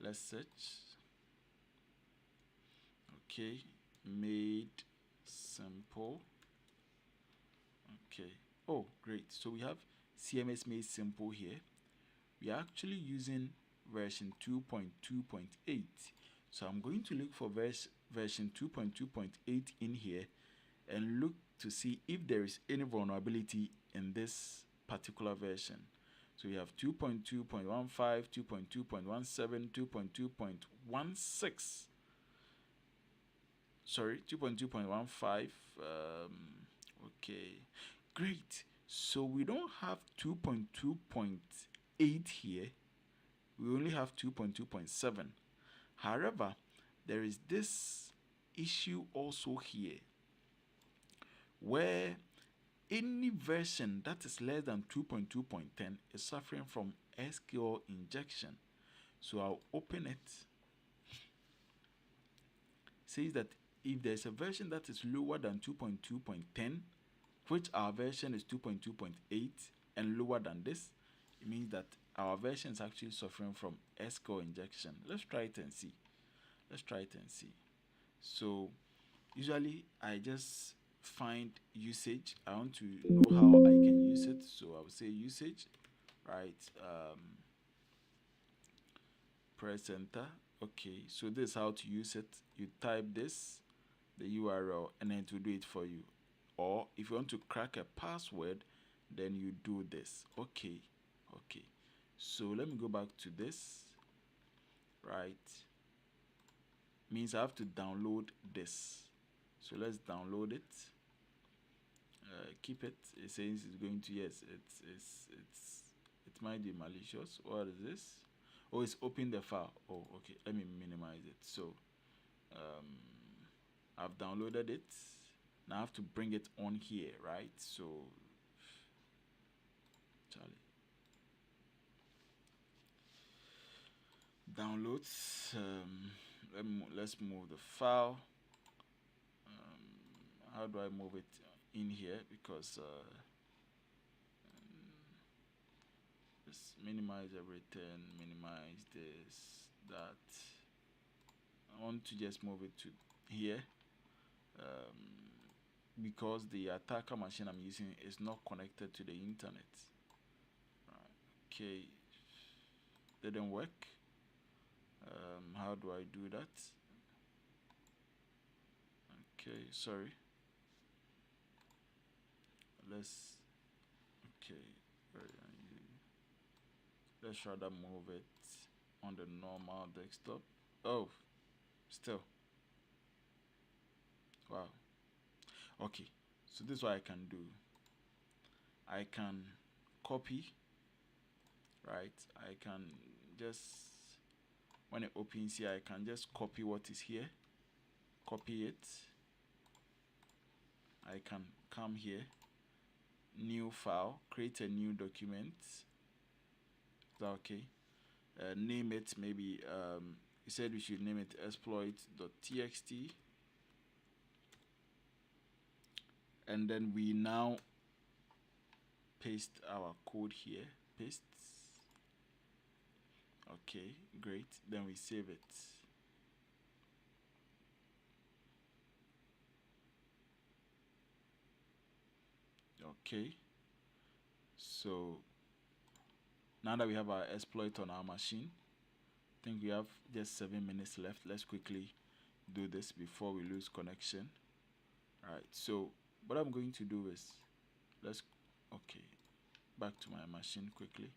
Let's search. Okay, made simple. Okay. Oh, great. So we have CMS made simple here. We are actually using version 2.2.8. So I'm going to look for version 2.2.8 in here and look to see if there is any vulnerability in this particular version. So you have 2.2.15, 2.2.17, 2.2.16. Sorry, 2.2.15. Okay, great. So we don't have 2.2.8 here. We only have 2.2.7. However, there is this issue also here where any version that is less than 2.2.10 is suffering from SQL injection. So I'll open it. It says that if there's a version that is lower than 2.2.10, which our version is 2.2.8 and lower than this, it means that our version is actually suffering from SQL injection. Let's try it and see. So usually I just find usage. I want to know how I can use it, so I will say usage, right? Press enter. Okay, so this is how to use it. You type this, the URL, and then it will do it for you. Or if you want to crack a password, then you do this. Okay. So let me go back to this. Right, means I have to download this. So let's download it. Keep it. It says it's going to, yes, it might be malicious. What is this? Oh, it's open the file. Oh, okay, let me minimize it. So I've downloaded it. Now I have to bring it on here, right? So Charlie, downloads. Let's move the file. How do I move it in here? Because let's minimize everything, minimize this, that. I want to just move it to here because the attacker machine I'm using is not connected to the internet. Okay, didn't work. How do I do that? Okay, sorry. Okay, let's rather move it on the normal desktop. Oh, still. Wow. Okay, so this is what I can do. I can copy, right? I can just, when it opens here, I can just copy what is here, copy it. I can come here, new file, create a new document. Is that okay? Name it, maybe you said we should name it exploit.txt, and then we now paste our code here. Paste. Okay, great. Then we save it. Okay, so now that we have our exploit on our machine, I think we have just 7 minutes left. Let's quickly do this before we lose connection. Alright, so what I'm going to do is, back to my machine quickly.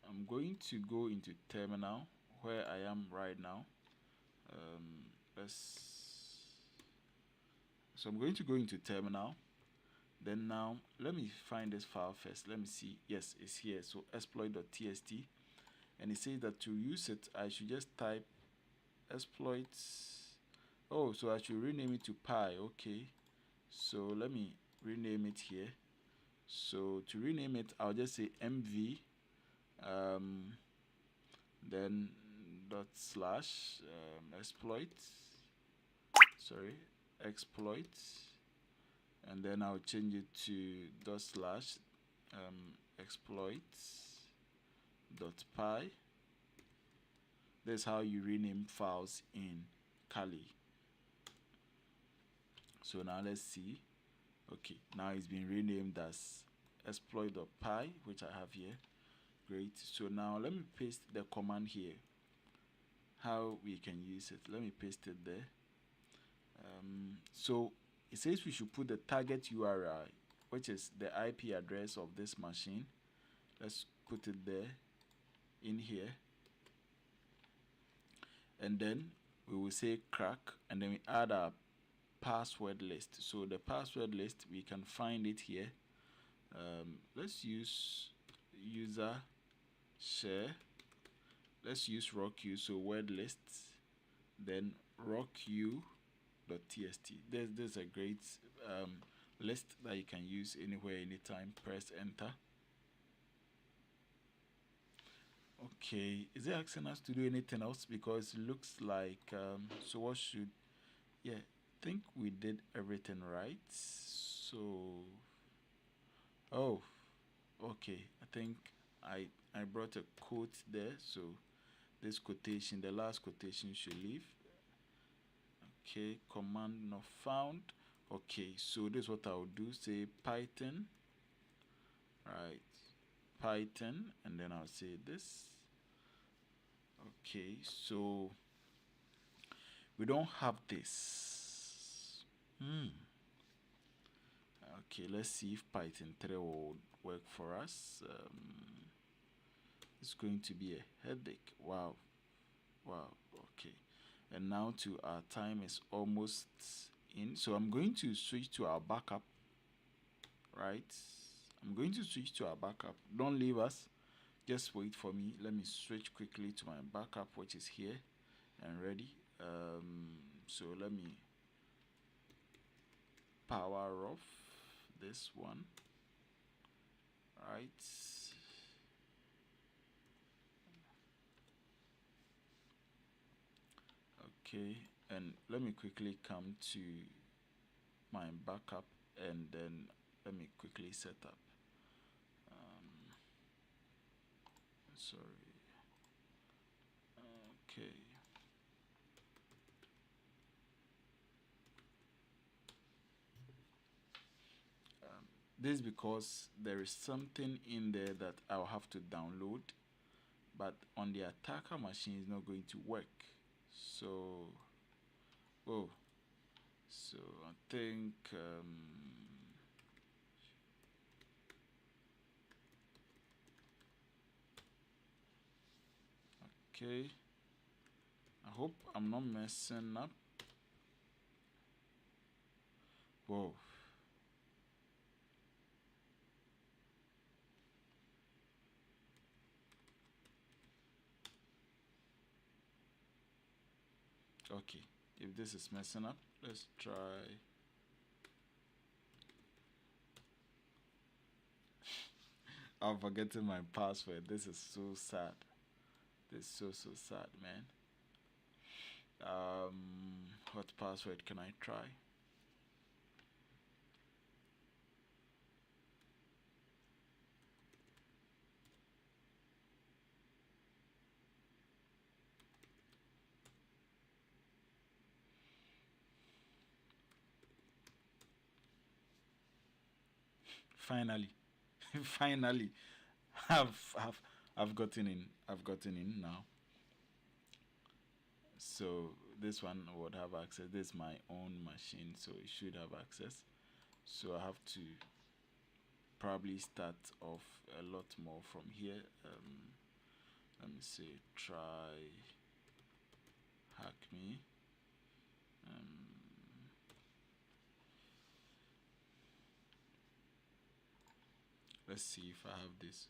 I'm going to go into terminal where I am right now. So I'm going to go into terminal. Then now let me find this file first. Let me see. Yes, it's here. So exploit.txt, and it says that to use it I should just type exploits. Oh, so I should rename it to pi. Okay, so let me rename it here. So to rename it, I'll just say mv then dot slash exploit, and then I'll change it to dot slash exploit dot py. That's how you rename files in Kali. So now let's see. Okay, now it's been renamed as exploit.py, which I have here. Great. So now let me paste the command here, how we can use it. Let me paste it there. So it says we should put the target URI, which is the IP address of this machine. Let's put it there in here, and then we will say crack, and then we add our password list. So the password list, we can find it here. Let's use user share. Let's use rocku, so word lists, then rocku.txt. There's a great list that you can use anywhere, anytime. Press enter. Okay, is it asking us to do anything else? Because it looks like so what should, yeah, I think we did everything right. So, oh, okay, I think I brought a quote there, so this quotation, the last quotation, should leave. Okay, command not found. Okay, so this is what I'll do. Say Python, right? Python, and then I'll say this. Okay, so we don't have this. Okay, let's see if Python 3 will work for us. It's going to be a headache. Wow. Okay, and now to our time is almost in, so I'm going to switch to our backup, right? I'm going to switch to our backup. Don't leave us, just wait for me. Let me switch quickly to my backup, which is here and ready. So let me power off this one, right? Okay, and let me quickly come to my backup, and then let me quickly set up. Sorry. Okay. This is because there is something in there that I'll have to download, but on the attacker machine is not going to work. So, oh, so I think okay. I hope I'm not messing up. Whoa. Okay, if this is messing up, let's try. I'm forgetting my password. This is so sad. This is so sad, man. What password can I try? Finally, finally, I've, I've, I've gotten in. I've gotten in now. So this one would have access. This is my own machine, so it should have access. So I have to probably start off a lot more from here. Let me say try hack me. Let's see if I have this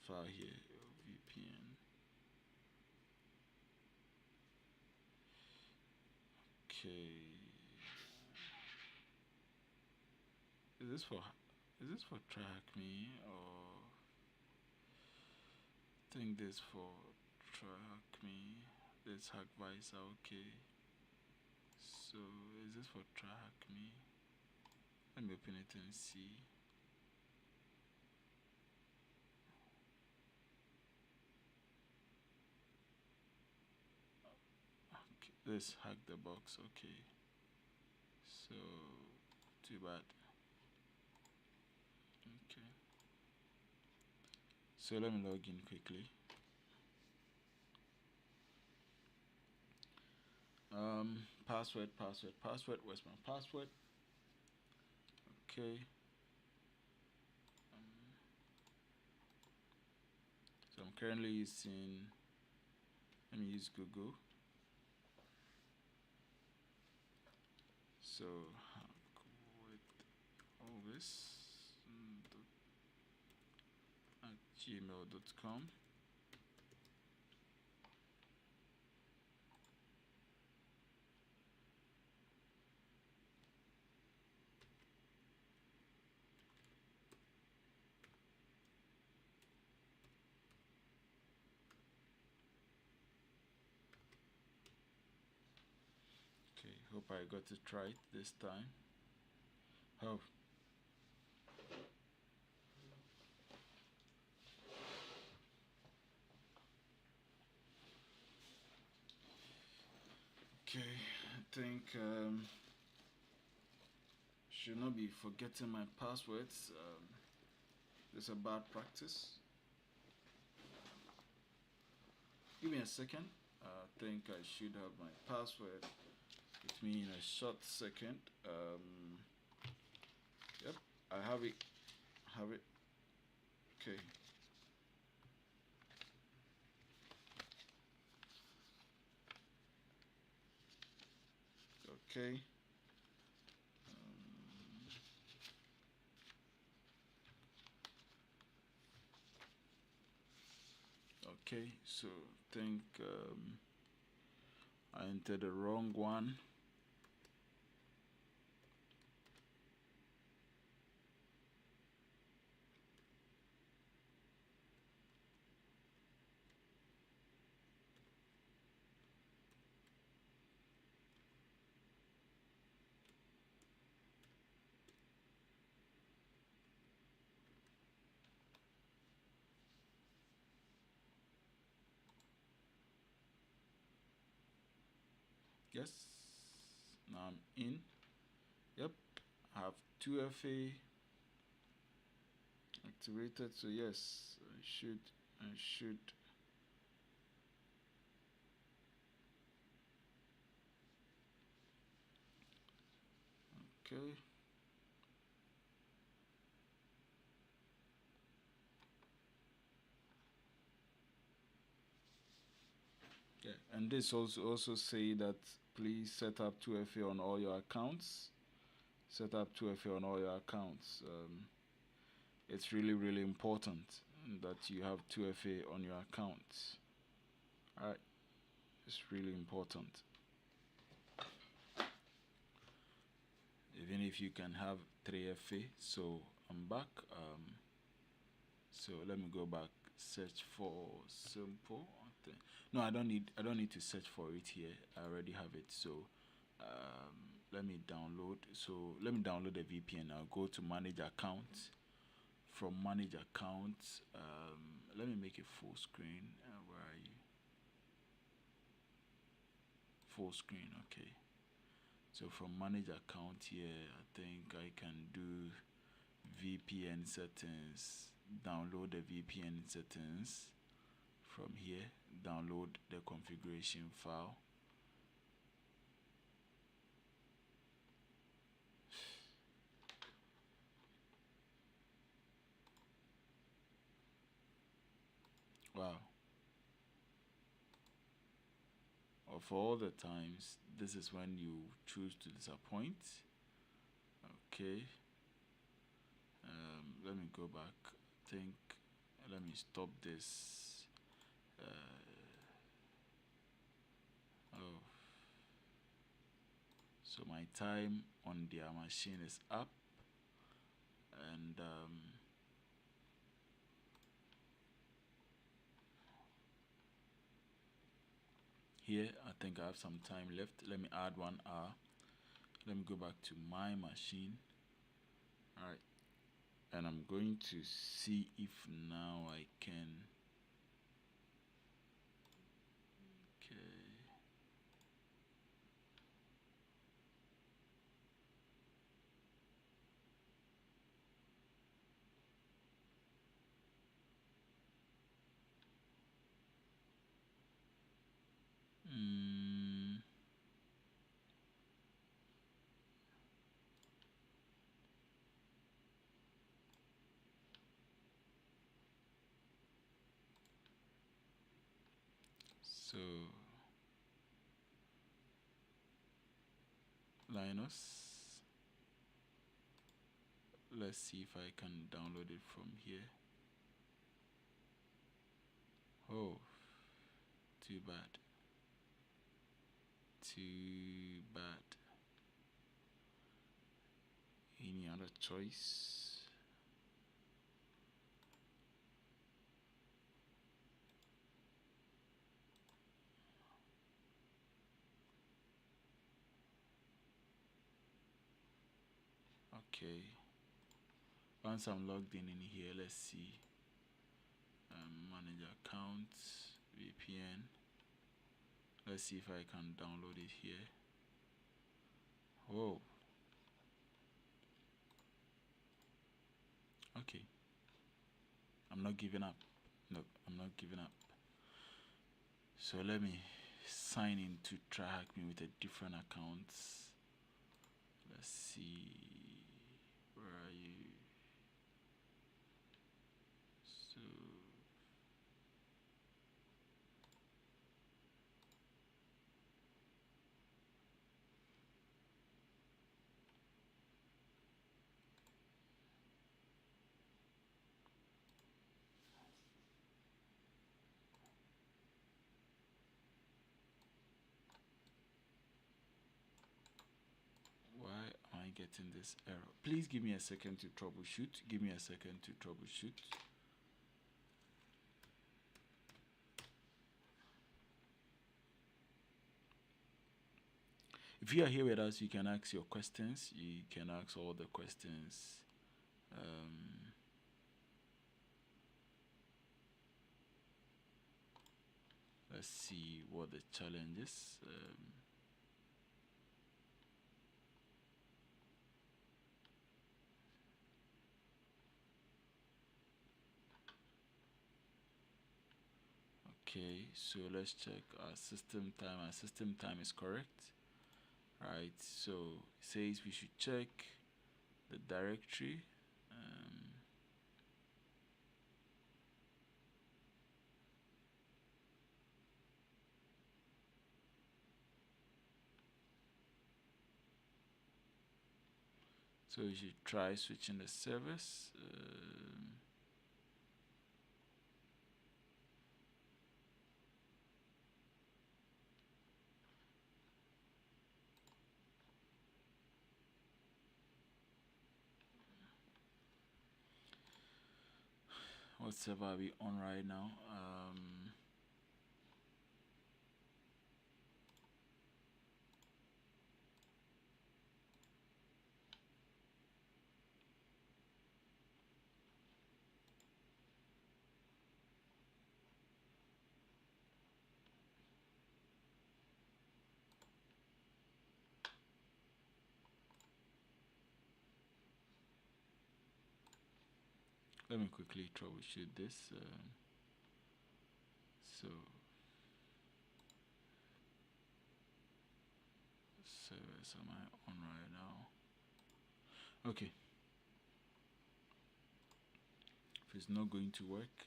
file here. VPN. Okay. Is this for TryHackMe, or I think this for TryHackMe? This HackVisa, okay. So is this for TryHackMe? Let me open it and see. Okay, let's hack the box, okay. So too bad. Okay. So let me log in quickly. Password. Where's my password? Okay. So I'm currently using, let me use Google. So hack with always at gmail.com. Okay, hope I got it right this time. Oh. Okay, I think should not be forgetting my passwords. It's a bad practice. Give me a second. I think I should have my password with me in a short second. Yep, I have it. Have it. Okay. Okay. Okay. So think I entered the wrong one. Yes. Now I'm in. Yep. I have 2FA activated. So yes, I should. Okay. Yeah, and this also say that please set up 2FA on all your accounts. Set up 2FA on all your accounts. It's really important that you have 2FA on your accounts. Alright, it's really important. Even if you can have 3FA. So I'm back. So let me go back. Search for simple. No, I don't need to search for it here. I already have it. So let me download. So let me download the VPN. I'll go to manage accounts. From manage accounts, let me make it full screen. Where are you? Full screen. Okay. So from manage account here, I think I can do VPN settings. Download the VPN settings from here. Download the configuration file. Wow. Of all the times, this is when you choose to disappoint. Okay. Let me go back. Think. Let me stop this. Oh. So my time on their machine is up, and here I think I have some time left. Let me add 1 hour. Let me go back to my machine. Alright, and I'm going to see if now I can. Okay. So Linus, let's see if I can download it from here. Oh, too bad. Too bad. Any other choice? Okay. Once I'm logged in here, let's see. Manage accounts, VPN. Let's see if I can download it here. Whoa. Okay. I'm not giving up. No, I'm not giving up. So let me sign in to TryHackMe with a different account. Let's see. Where are you? So why am I getting this error? Please give me a second to troubleshoot. Give me a second to troubleshoot. If you are here with us, you can ask your questions. You can ask all the questions. Let's see what the challenge is. Okay, so let's check our system time. Our system time is correct. Right, so it says we should check the directory. So you should try switching the servers. What server are we on right now? Let me quickly troubleshoot this. So servers am I on right now? Okay. If it's not going to work,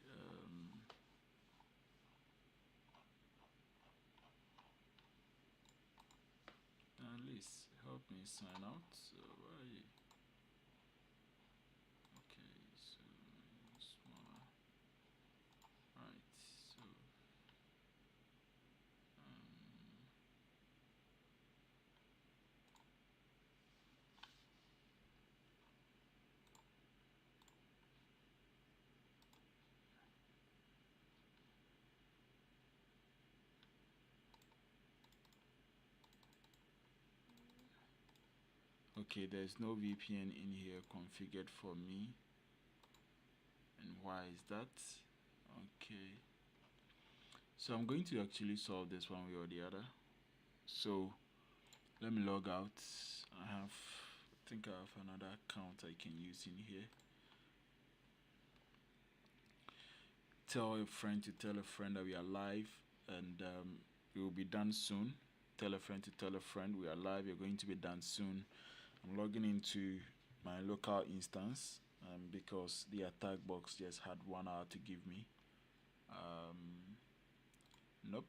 at least help me sign out. So where are you? Okay, so smaller. Right, so okay, there's no VPN in here configured for me. And why is that? Okay, so I'm going to actually solve this one way or the other. So let me log out. I think I have another account I can use in here. Tell a friend to tell a friend that we are live, and it will be done soon. Tell a friend to tell a friend we are live. We're going to be done soon. I'm logging into my local instance because the attack box just had 1 hour to give me. Nope,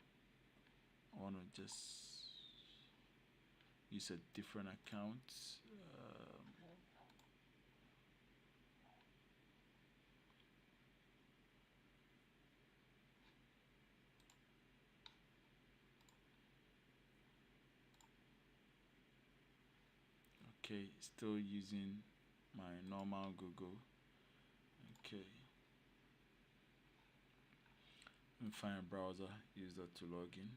I want to just use a different account. Okay, still using my normal Google. Okay, and find a browser, use that to log in.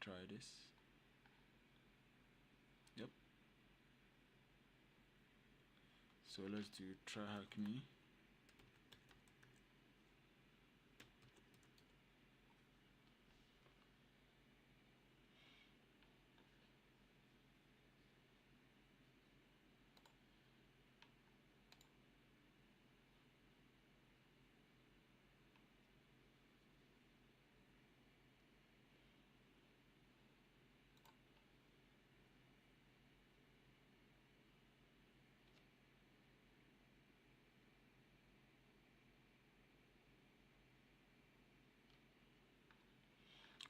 Try this. Yep. So let's do TryHackMe.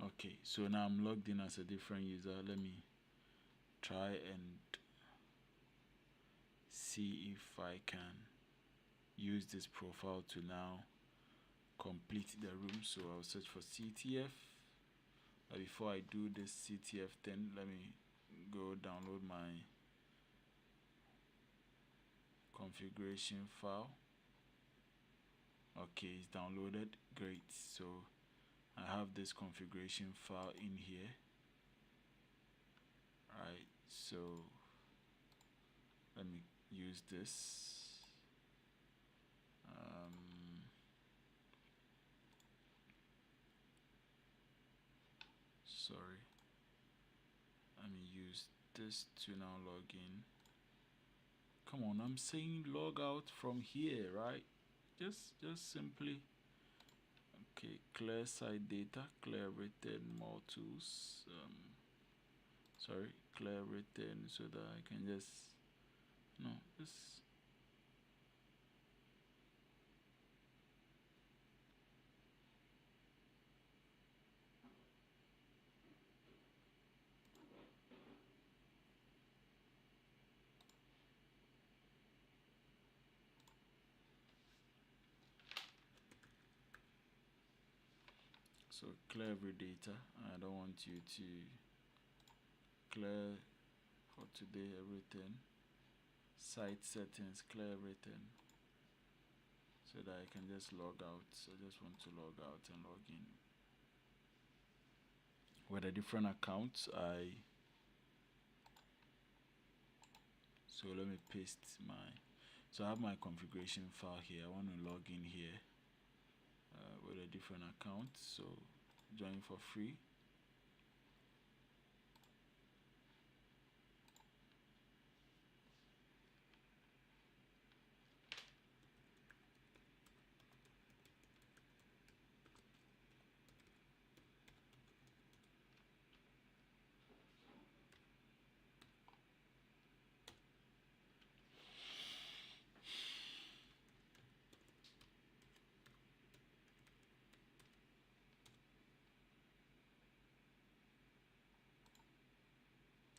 Okay, so now I'm logged in as a different user. Let me try and see if I can use this profile to now complete the room. So I'll search for CTF. But before I do this CTF thing, let me go download my configuration file. Okay, it's downloaded. Great. So I have this configuration file in here. Right, so let me use this. Sorry, let me use this to now log in. Come on, I'm saying log out from here, right? Just simply, okay, clear site data, clear everything, more tools. Sorry, clear everything so that I can just, no, just, so clear every data. I don't want you to clear for today everything. Site settings, clear everything so that I can just log out. So I just want to log out and log in with a different account. So let me paste my, so I have my configuration file here. I want to log in here with a different account. So join for free.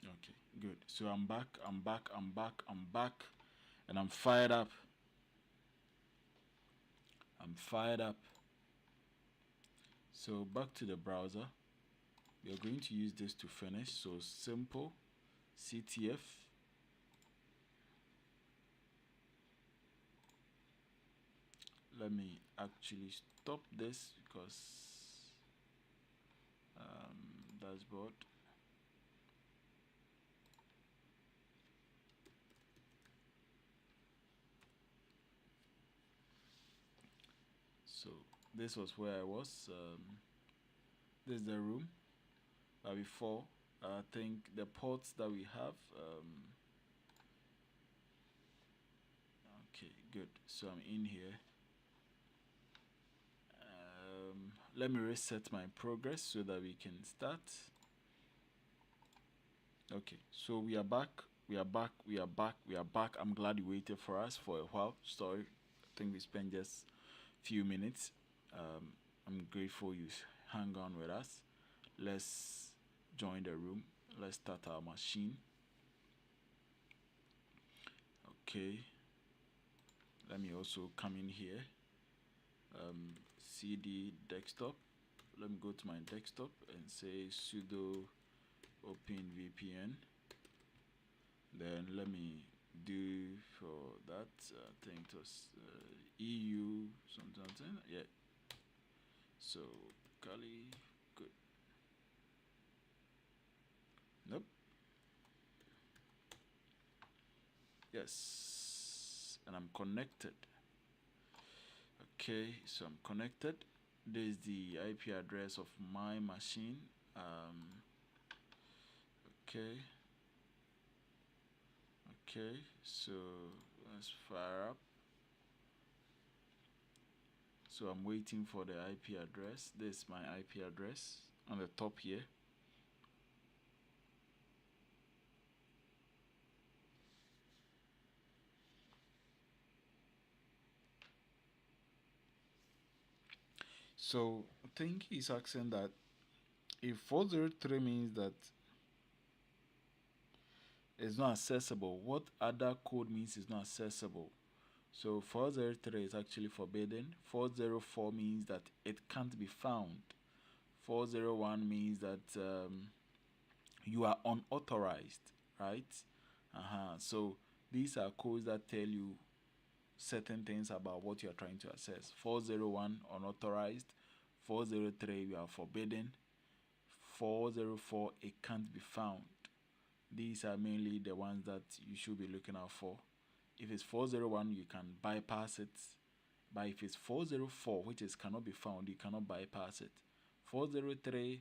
Okay, good. So I'm back, and I'm fired up. I'm fired up. So back to the browser. We are going to use this to finish. So simple CTF. Let me actually stop this because dashboard. So this was where I was. This is the room. Before, I think the ports that we have. Okay, good. So I'm in here. Let me reset my progress so that we can start. Okay, so we are back. We are back. We are back. We are back. I'm glad you waited for us for a while. Sorry, I think we spent just few minutes. I'm grateful you hang on with us. Let's join the room. Let's start our machine. Okay. Let me also come in here. CD desktop. Let me go to my desktop and say sudo open VPN. Then let me do for that. I think it was EU something. Yeah. So Kali, good. Nope. Yes. And I'm connected. Okay, so I'm connected. This is the IP address of my machine. Okay. Okay, so let's fire up. So I'm waiting for the IP address. This is my IP address on the top here. So I think he's asking that if 403 means that it's not accessible, what other code means it's not accessible? So 403 is actually forbidden. 404 means that it can't be found. 401 means that you are unauthorized, right? So these are codes that tell you certain things about what you are trying to access. 401 unauthorized, 403 you are forbidden, 404 it can't be found. These are mainly the ones that you should be looking out for. If it's 401 you can bypass it, but if it's 404 which is cannot be found you cannot bypass it. 403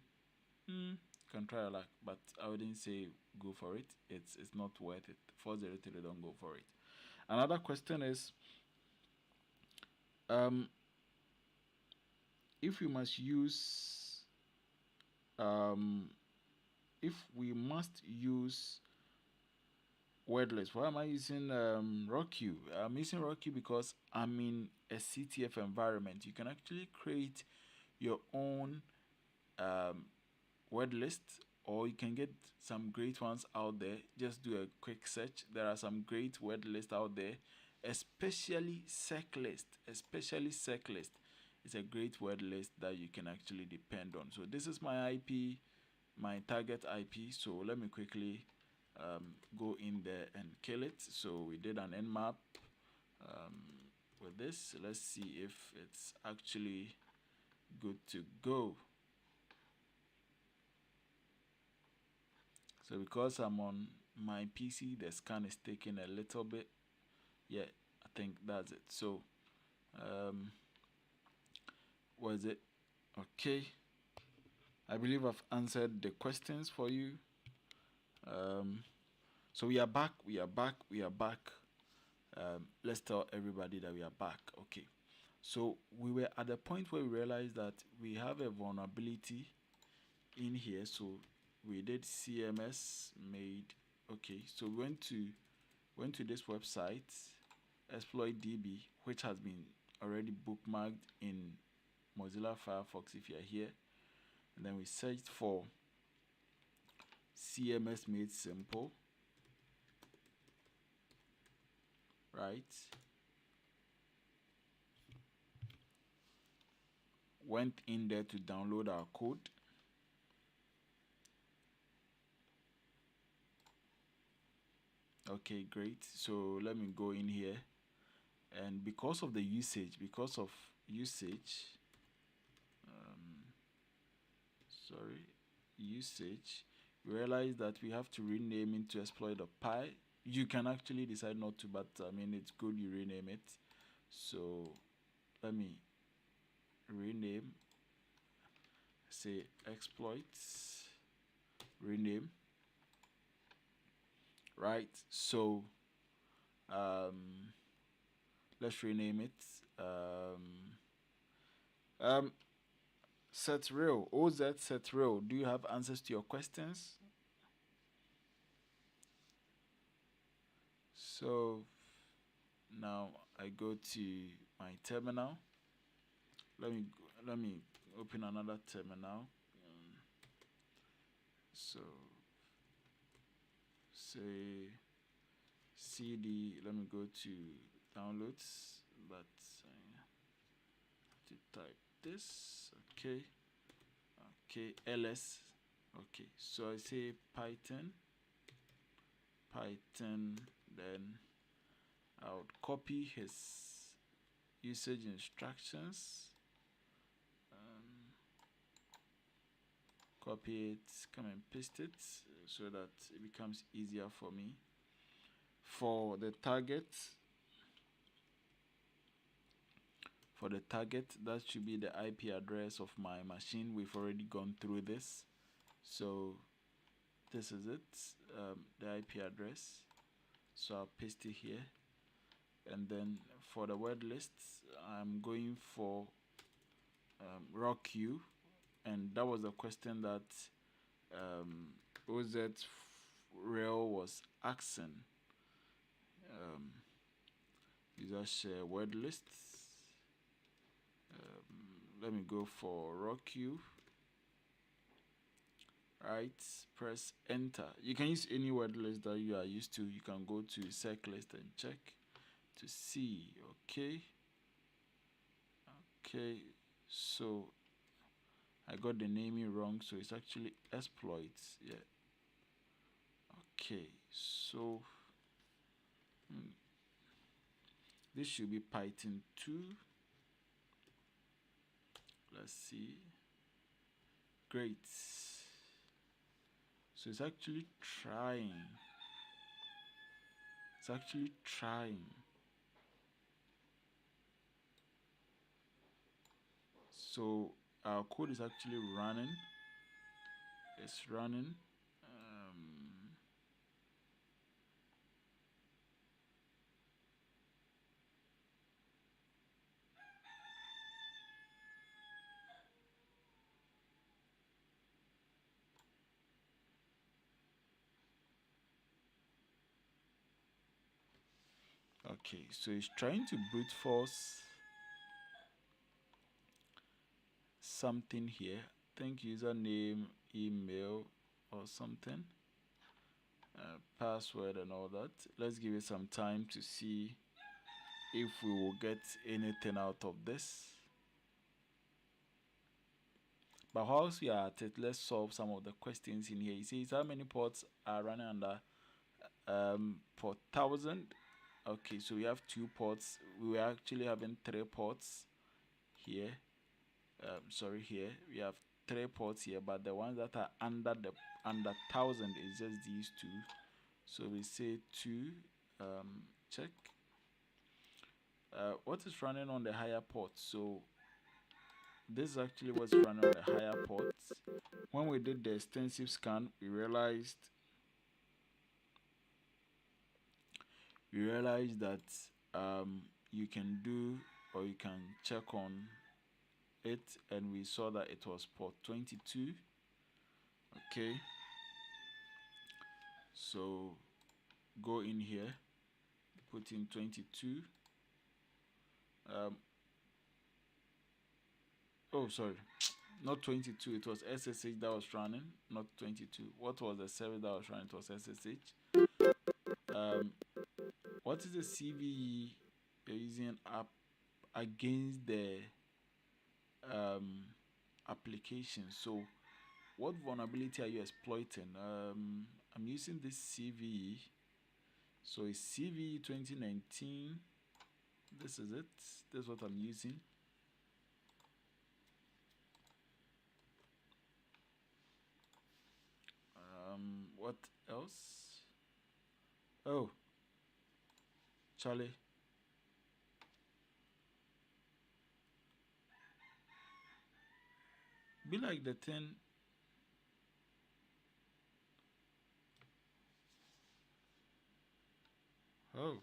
you can try a luck, but I wouldn't say go for it. It's not worth it. 403 don't go for it. Another question is um if we must use um if we must use wordless, why am I using RockQ? I'm using RockQ because I'm in a CTF environment. You can actually create your own um, word list, or you can get some great ones out there. Just do a quick search. There are some great word lists out there, especially Seclist. Especially Seclist is a great word list that you can actually depend on. So this is my IP, my target IP. So let me quickly go in there and kill it. So we did an nmap um, with this. Let's see if it's actually good to go. So because I'm on my PC, the scan is taking a little bit. Yeah, I think that's it. So was it okay? I believe I've answered the questions for you. So we are back. We are back. We are back. Let's tell everybody that we are back. Okay. So we were at the point where we realized that we have a vulnerability in here. So we did CMS made. Okay. So we went to this website, exploit DB, which has been already bookmarked in Mozilla Firefox if you're here. And then we searched for CMS made simple, right? Went in there to download our code. Okay, great. So let me go in here. And because of usage, sorry, usage, we realize that we have to rename it to exploit.py. You can actually decide not to, but I mean, it's good you rename it. So let me rename, say exploits, rename, right? So let's rename it. Set real, OZ set real. Do you have answers to your questions? So now I go to my terminal let me open another terminal. So say cd, let me go to downloads, but to type this. Okay, ls. Okay, so I say python, then I would copy his usage instructions, copy it, come and paste it so that it becomes easier for me. For the target, that should be the IP address of my machine. We've already gone through this, so this is it, the IP address. So I'll paste it here, and then for the word lists, I'm going for ROQ, and that was the question that OZ Rail was asking. User share word lists. Let me go for ROQ. Right, press enter. You can use any word list that you are used to. You can go to sec list and check to see. Okay, so I got the naming wrong, so it's actually exploits. Yeah. Okay, so this should be Python 2. Let's see. Great. So it's actually trying. So our code is actually running. It's running. Okay, so it's trying to brute force something here. I think username, email, or something. Password and all that. Let's give it some time to see if we will get anything out of this. But whilst we are at it, let's solve some of the questions in here. It says how many ports are running under port 1000. Okay, so we have 2 ports. We are actually having 3 ports here. Here we have 3 ports here, but the ones that are under 1000 is just these 2. So we say 2. Check. What is running on the higher port? So this is actually what's running on the higher ports. When we did the extensive scan, we realized that you can do, or you can check on it, and we saw that it was port 22. Okay, so go in here, put in 22. Oh, sorry, not 22, it was SSH that was running, not 22. What was the service that was running? It was SSH. What is the CVE you're using up against the application? So what vulnerability are you exploiting? I'm using this CVE, so it's CVE 2019. This is it. This is what I'm using. What else? Oh, Charlie. Be like the thing. Oh,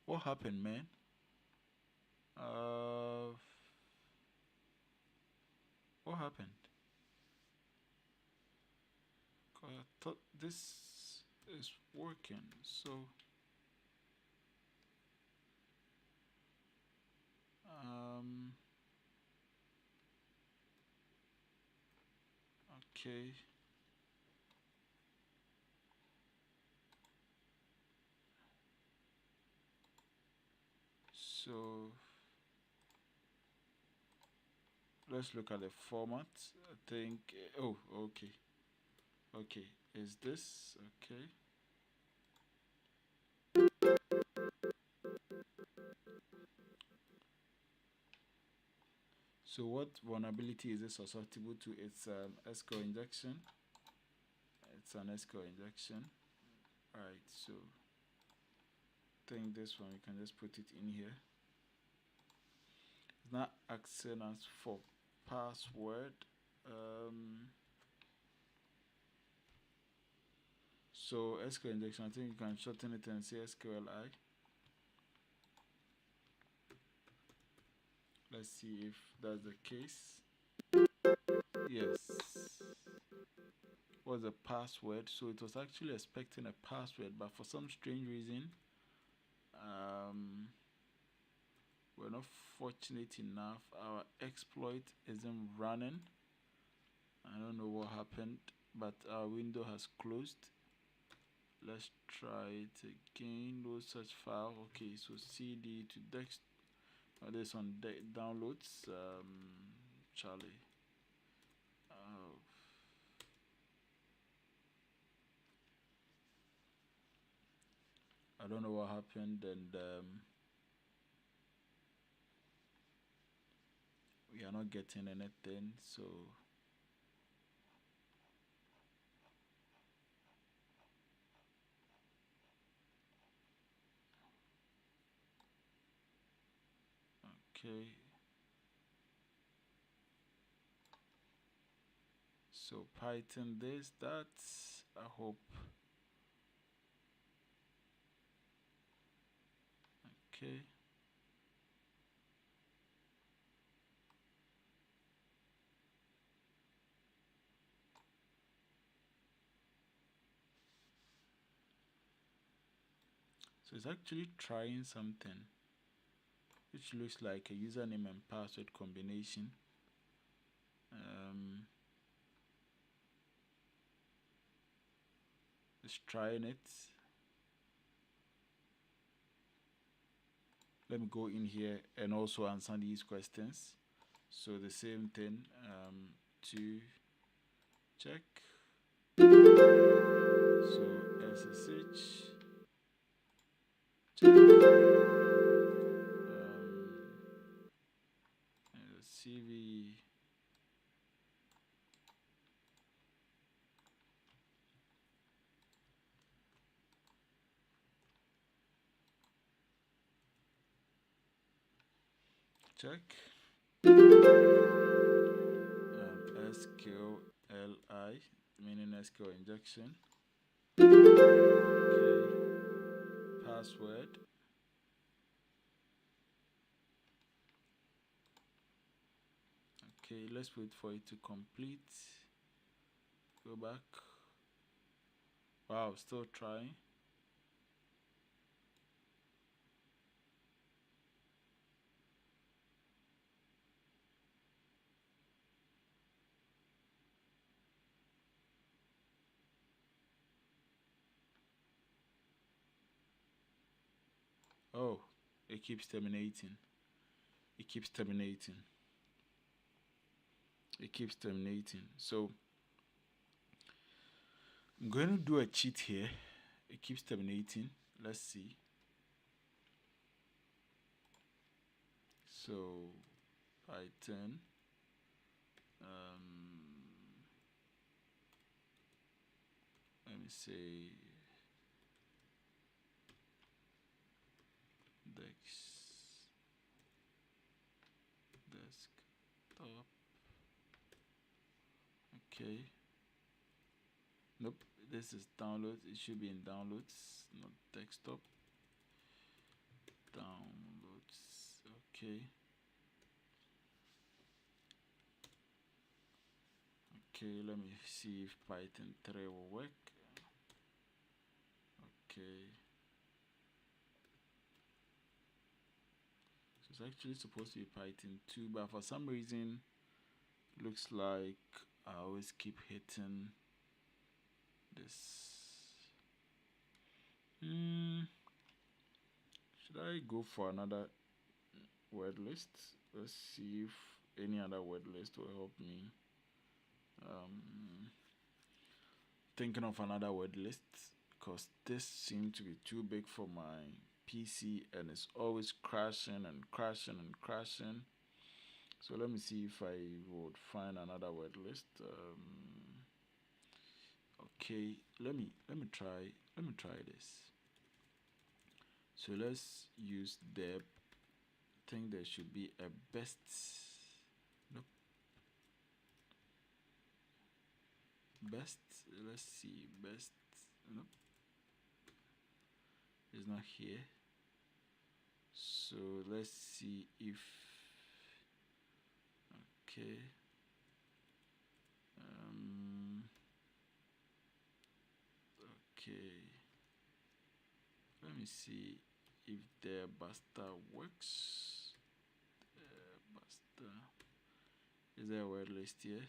what happened, man? What happened? I thought this is working. So Okay. So let's look at the format. I think, oh, okay. Okay, is this okay? So what vulnerability is it susceptible to? It's SQL injection. It's an SQL injection. Alright, so I think this one we can just put it in here. It's not asking us for password. So SQL injection, I think you can shorten it and say SQLI. Let's see if that's the case. Yes. Was a password, so it was actually expecting a password, but for some strange reason, we're not fortunate enough. Our exploit isn't running. I don't know what happened, but our window has closed. Let's try it again. Load such file. Okay, so cd to desktop. This on downloads. Charlie. I don't know what happened, and we are not getting anything. So okay. So Python this, that. I hope. Okay. So it's actually trying something which looks like a username and password combination. It's trying it. Let me go in here and also answer these questions. So the same thing, to check. So SSH check. CV check. SQLI, meaning SQL injection. Okay. Password. Okay, let's wait for it to complete. Go back. Wow, still trying. Oh, it keeps terminating. It keeps terminating. It keeps terminating. So I'm going to do a cheat here. It keeps terminating. Let's see. So Python. Let me say desktop. Okay. Nope. This is downloads. It should be in downloads, not desktop. Downloads. Okay. Okay, let me see if Python 3 will work. Okay. So It's actually supposed to be Python 2, but for some reason, looks like I always keep hitting this. Should I go for another word list? Let's see if any other word list will help me. Thinking of another word list because this seemed to be too big for my PC and it's always crashing and crashing and crashing. So let me see if I would find another word list. Okay, let me try this. So let's use the. I think there should be a best. Nope. Best. Let's see. Best. Nope. It's not here. So let's see if. Okay. Okay. Let me see if the basta works. Basta. Is there a word list here?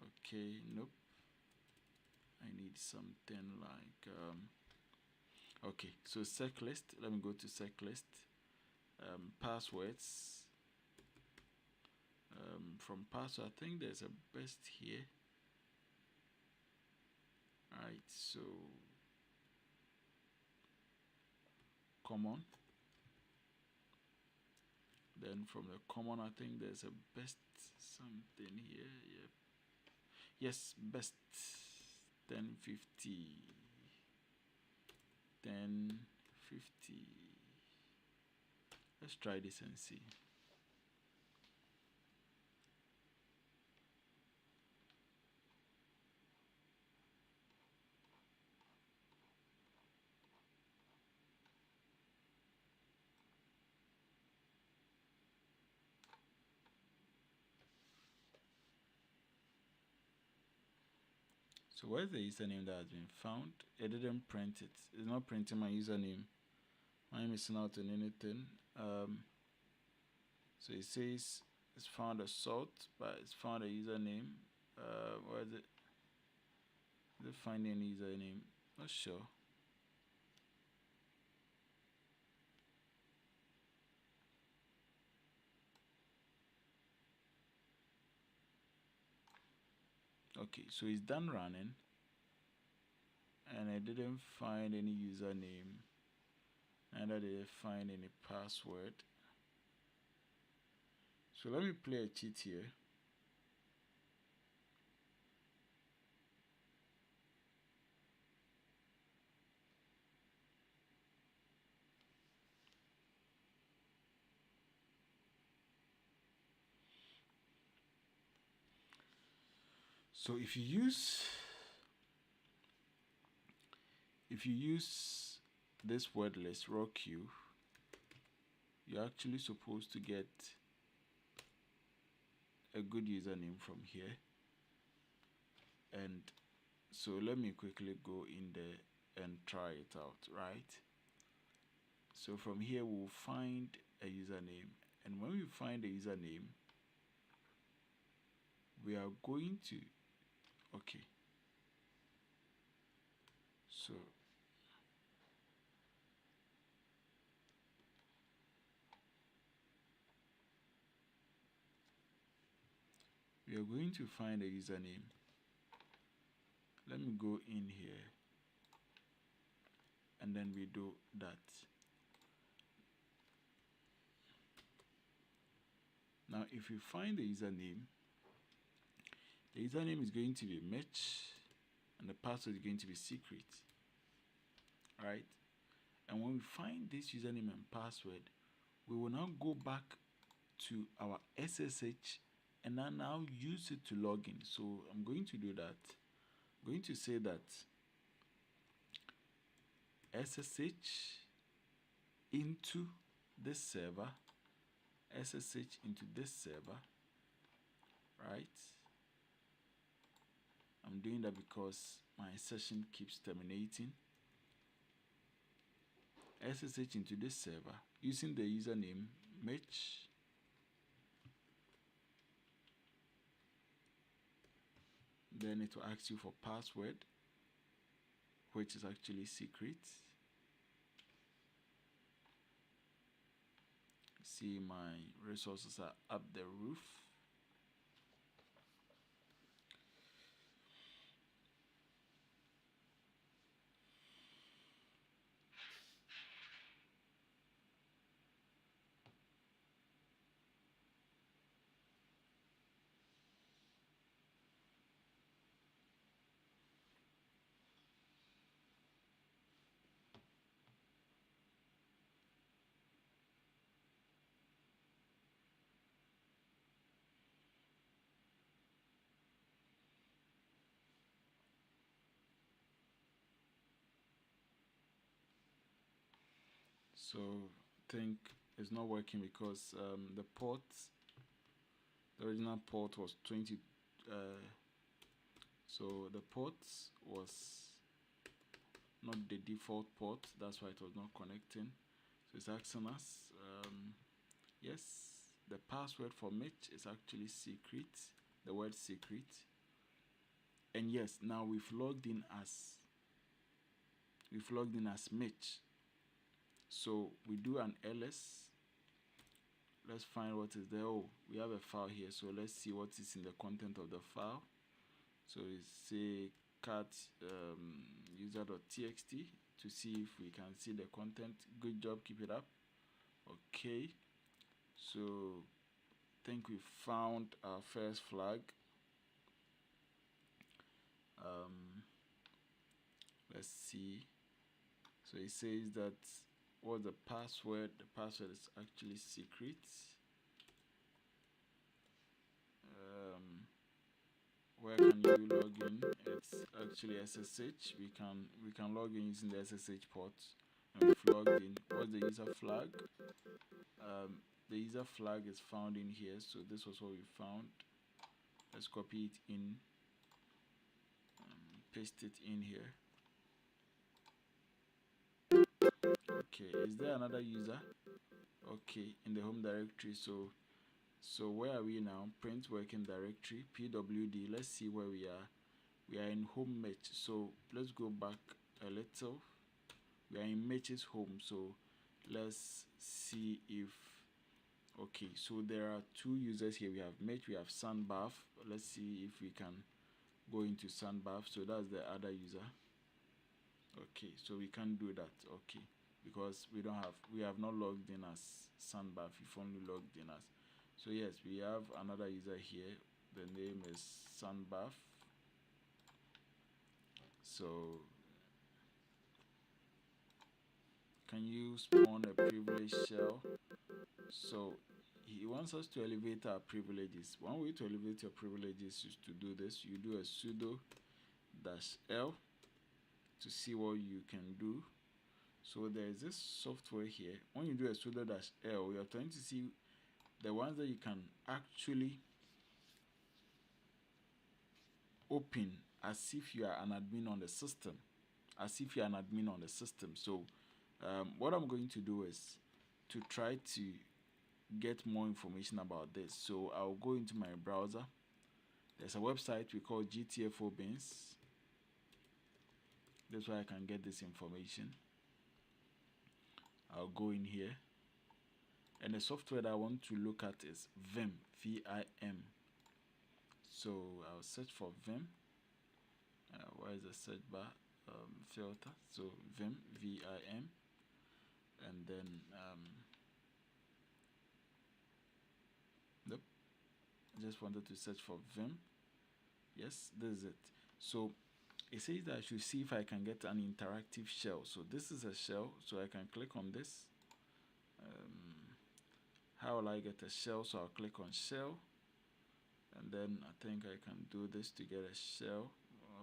Okay, nope. I need something like okay, so sec list. Let me go to sec list. Passwords. From password, I think there's a best here. Alright, so common. Then from the common, I think there's a best something here. Yep. Yes, best 1050. 1050. Let's try this and see. So where's the username that has been found? It didn't print it. It's not printing my username. I'm missing out on anything. So it says it's found a salt, but it's found a username. Where is it? Is it finding any username? Not sure. Okay, so it's done running, and I didn't find any username, and I didn't find any password. So let me play a cheat here. So if you use this word list raw queue, you're actually supposed to get a good username from here. And so let me quickly go in there and try it out, right? So from here we'll find a username, and when we find a username, we are going to, okay, so we are going to find a username. Let me go in here, and then we do that. Now if you find the username is going to be Mitch, and the password is going to be secret, right? And when we find this username and password, we will now go back to our SSH and now use it to log in. So I'm going to do that. I'm going to say that SSH into this server, SSH into this server, right? I'm doing that because my session keeps terminating. SSH into this server, using the username Mitch. Then it will ask you for password, which is actually secret. See, my resources are up the roof. So I think it's not working because the original port was 20. So the port was not the default port. That's why it was not connecting. So it's asking us, yes, the password for Mitch is actually secret. The word secret. And yes, now we've logged in as Mitch. So we do an ls. Let's find what is there. Oh, we have a file here, so let's see what is in the content of the file. So it's say cat user.txt to see if we can see the content. Good job, keep it up. Okay, so I think we found our first flag. Let's see. So it says that what's the password? The password is actually secret. Where can you log in? It's actually SSH. We can log in using the SSH port. And we've logged in. What's the user flag? The user flag is found in here. So this was what we found. Let's copy it in. Paste it in here. Okay, is there another user? Okay, in the home directory. So where are we now? Print working directory, pwd. Let's see where we are. We are in home Mitch. So let's go back a little. We are in Mitch's home. So let's see if, okay, so there are two users here. We have Mitch, we have Sunbath. Let's see if we can go into Sunbath. So that's the other user. Okay, so we can't do that. Okay, because we have not logged in as Sunbath. We've only logged in as. So yes, we have another user here. The name is Sunbath. So can you spawn a privilege shell? So he wants us to elevate our privileges. One way to elevate your privileges is to do this. You do a sudo -l to see what you can do. So there is this software here. When you do a sudo -l, you're trying to see the ones that you can actually open as if you are an admin on the system. So what I'm going to do is to try to get more information about this. So I'll go into my browser. There's a website we call GTFO bins. That's where I can get this information. I'll go in here. And the software that I want to look at is Vim, V-I-M. So I'll search for Vim. Where is the search bar? Filter. So Vim, V-I-M. And then, nope. Just wanted to search for Vim. Yes, this is it. So it says that I should see if I can get an interactive shell. So this is a shell. So I can click on this. How will I get a shell? So I'll click on shell. And then I think I can do this to get a shell.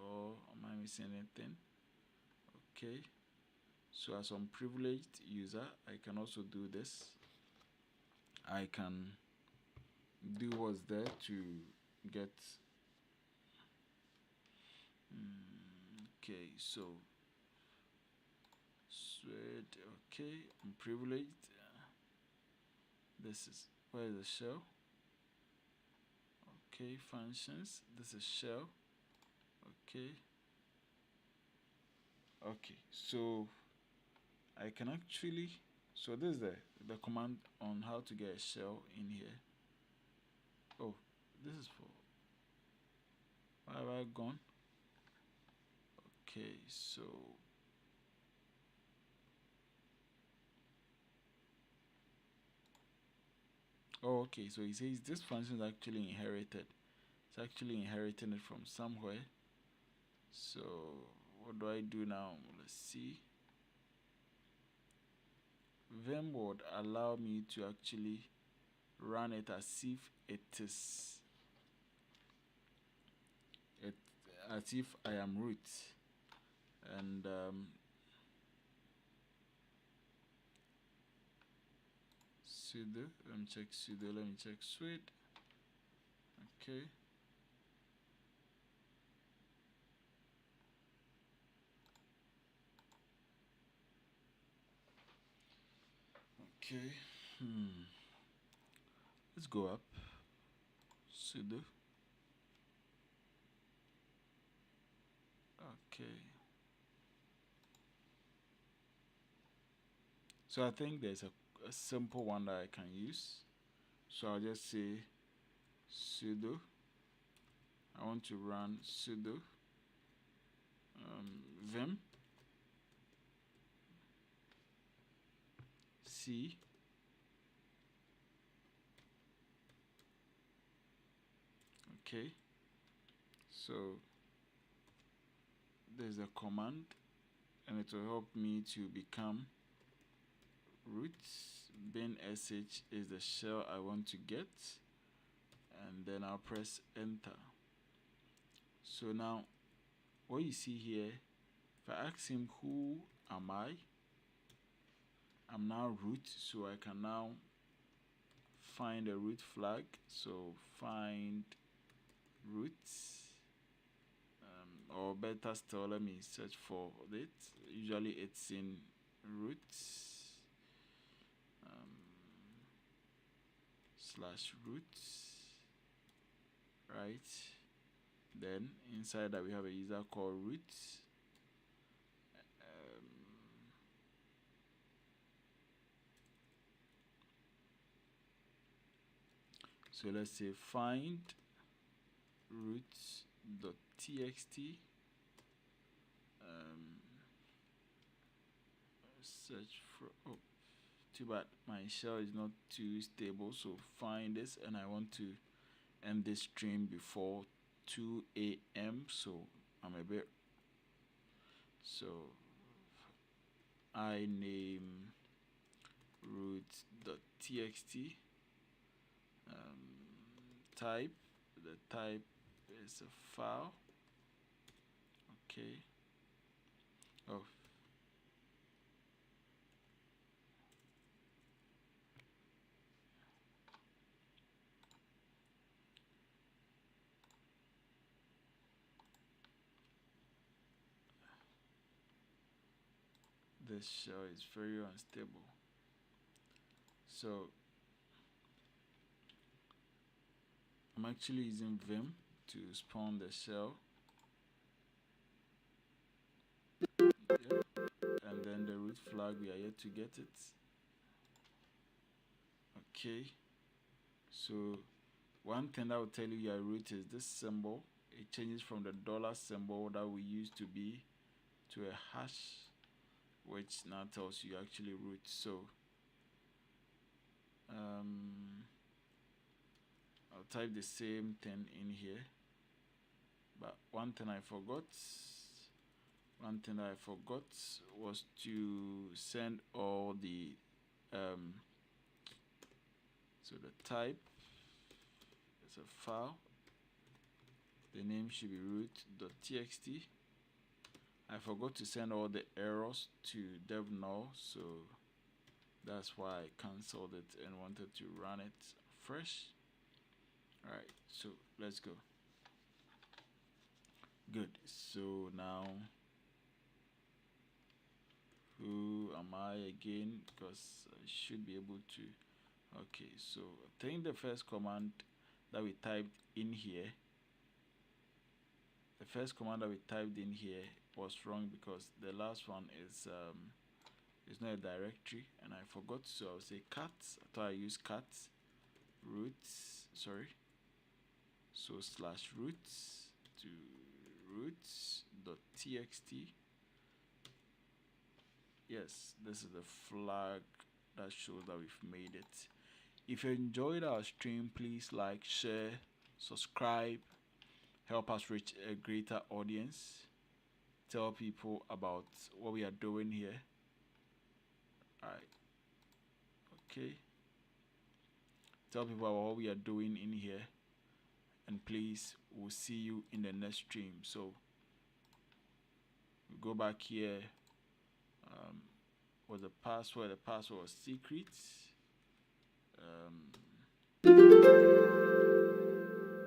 Or am I missing anything? Okay. So as an privileged user, I can also do this. I can do what's there to get. Okay, so okay, I'm privileged. This is where is the shell? Okay, functions. This is shell. Okay. Okay, so I can actually, so this is the command on how to get a shell in here. Oh, this is for, where have I gone? Okay, so oh, okay, so he says this function is actually inherited. It's actually inheriting it from somewhere. So what do I do now? Let's see. Vim would allow me to actually run it as if it is it as if I am root, and sudo, let me check sudo, let me check suite. Okay, okay, let's go up. Sudo. Okay, so I think there's a simple one that I can use. So I'll just say sudo. I want to run sudo vim c okay. So there's a command, and it will help me to become root. Bin sh is the shell I want to get, and then I'll press enter. So now what you see here, if I ask him who am I, I'm now root, so I can now find a root flag. So find root, or better still, let me search for it. Usually it's in root slash root, right? Then inside that we have a user called root. So let's say find root.txt, search for, oh, too bad my shell is not too stable, so find this, and I want to end this stream before 2 a.m. so I'm a bit, so I name root.txt, type, the type is a file. Okay, oh, this shell is very unstable, so I'm actually using vim to spawn the shell. Yep. And then the root flag, we are yet to get it. Okay, so one thing that will tell you your root is this symbol. It changes from the dollar symbol that we used to be to a hash, which now tells you actually root. So I'll type the same thing in here, but one thing I forgot was to send all the so the type is a file, the name should be root.txt. I forgot to send all the errors to dev null, so that's why I cancelled it and wanted to run it fresh. Alright, so let's go. Good. So now, who am I again? Because I should be able to Okay, so I think the first command that we typed in here, was wrong because the last one is not a directory, and I forgot, so I'll say cat. I thought I used cat roots. Sorry. So /roots to roots.txt. Yes, this is the flag that shows that we've made it. If you enjoyed our stream, please like, share, subscribe, help us reach a greater audience. Tell people about what we are doing here. Alright. Okay. Tell people about what we are doing in here. And please, we'll see you in the next stream. So we go back here. Was the password? The password was secret.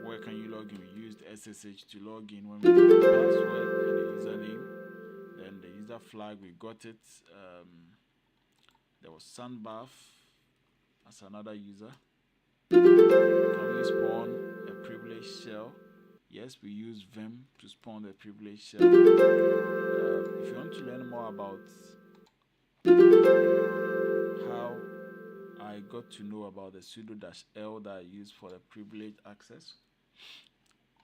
Where can you log in? We used SSH to log in. When we got the password and the username, then the user flag, we got it. There was Sandbath as another user. Can we spawn a privileged shell? Yes, we use Vim to spawn the privileged shell. If you want to learn more about how I got to know about the sudo-l that I use for the privileged access,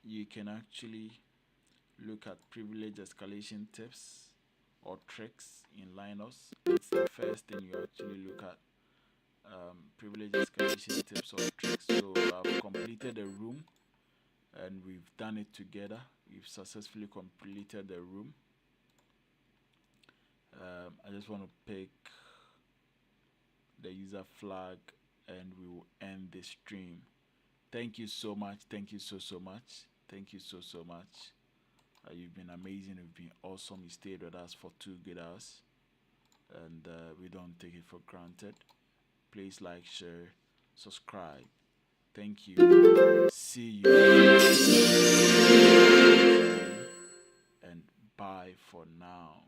you can actually look at privilege escalation tips or tricks in Linux. It's the first thing you actually look at. Privilege escalation tips or tricks. So I've completed the room and we've done it together. We've successfully completed the room. I just want to pick the user flag and we will end this stream. Thank you so much. Thank you so much. Thank you so much. You've been amazing. You've been awesome. You stayed with us for 2 good hours, and we don't take it for granted. Please like, share, subscribe. Thank you. See you. And bye for now.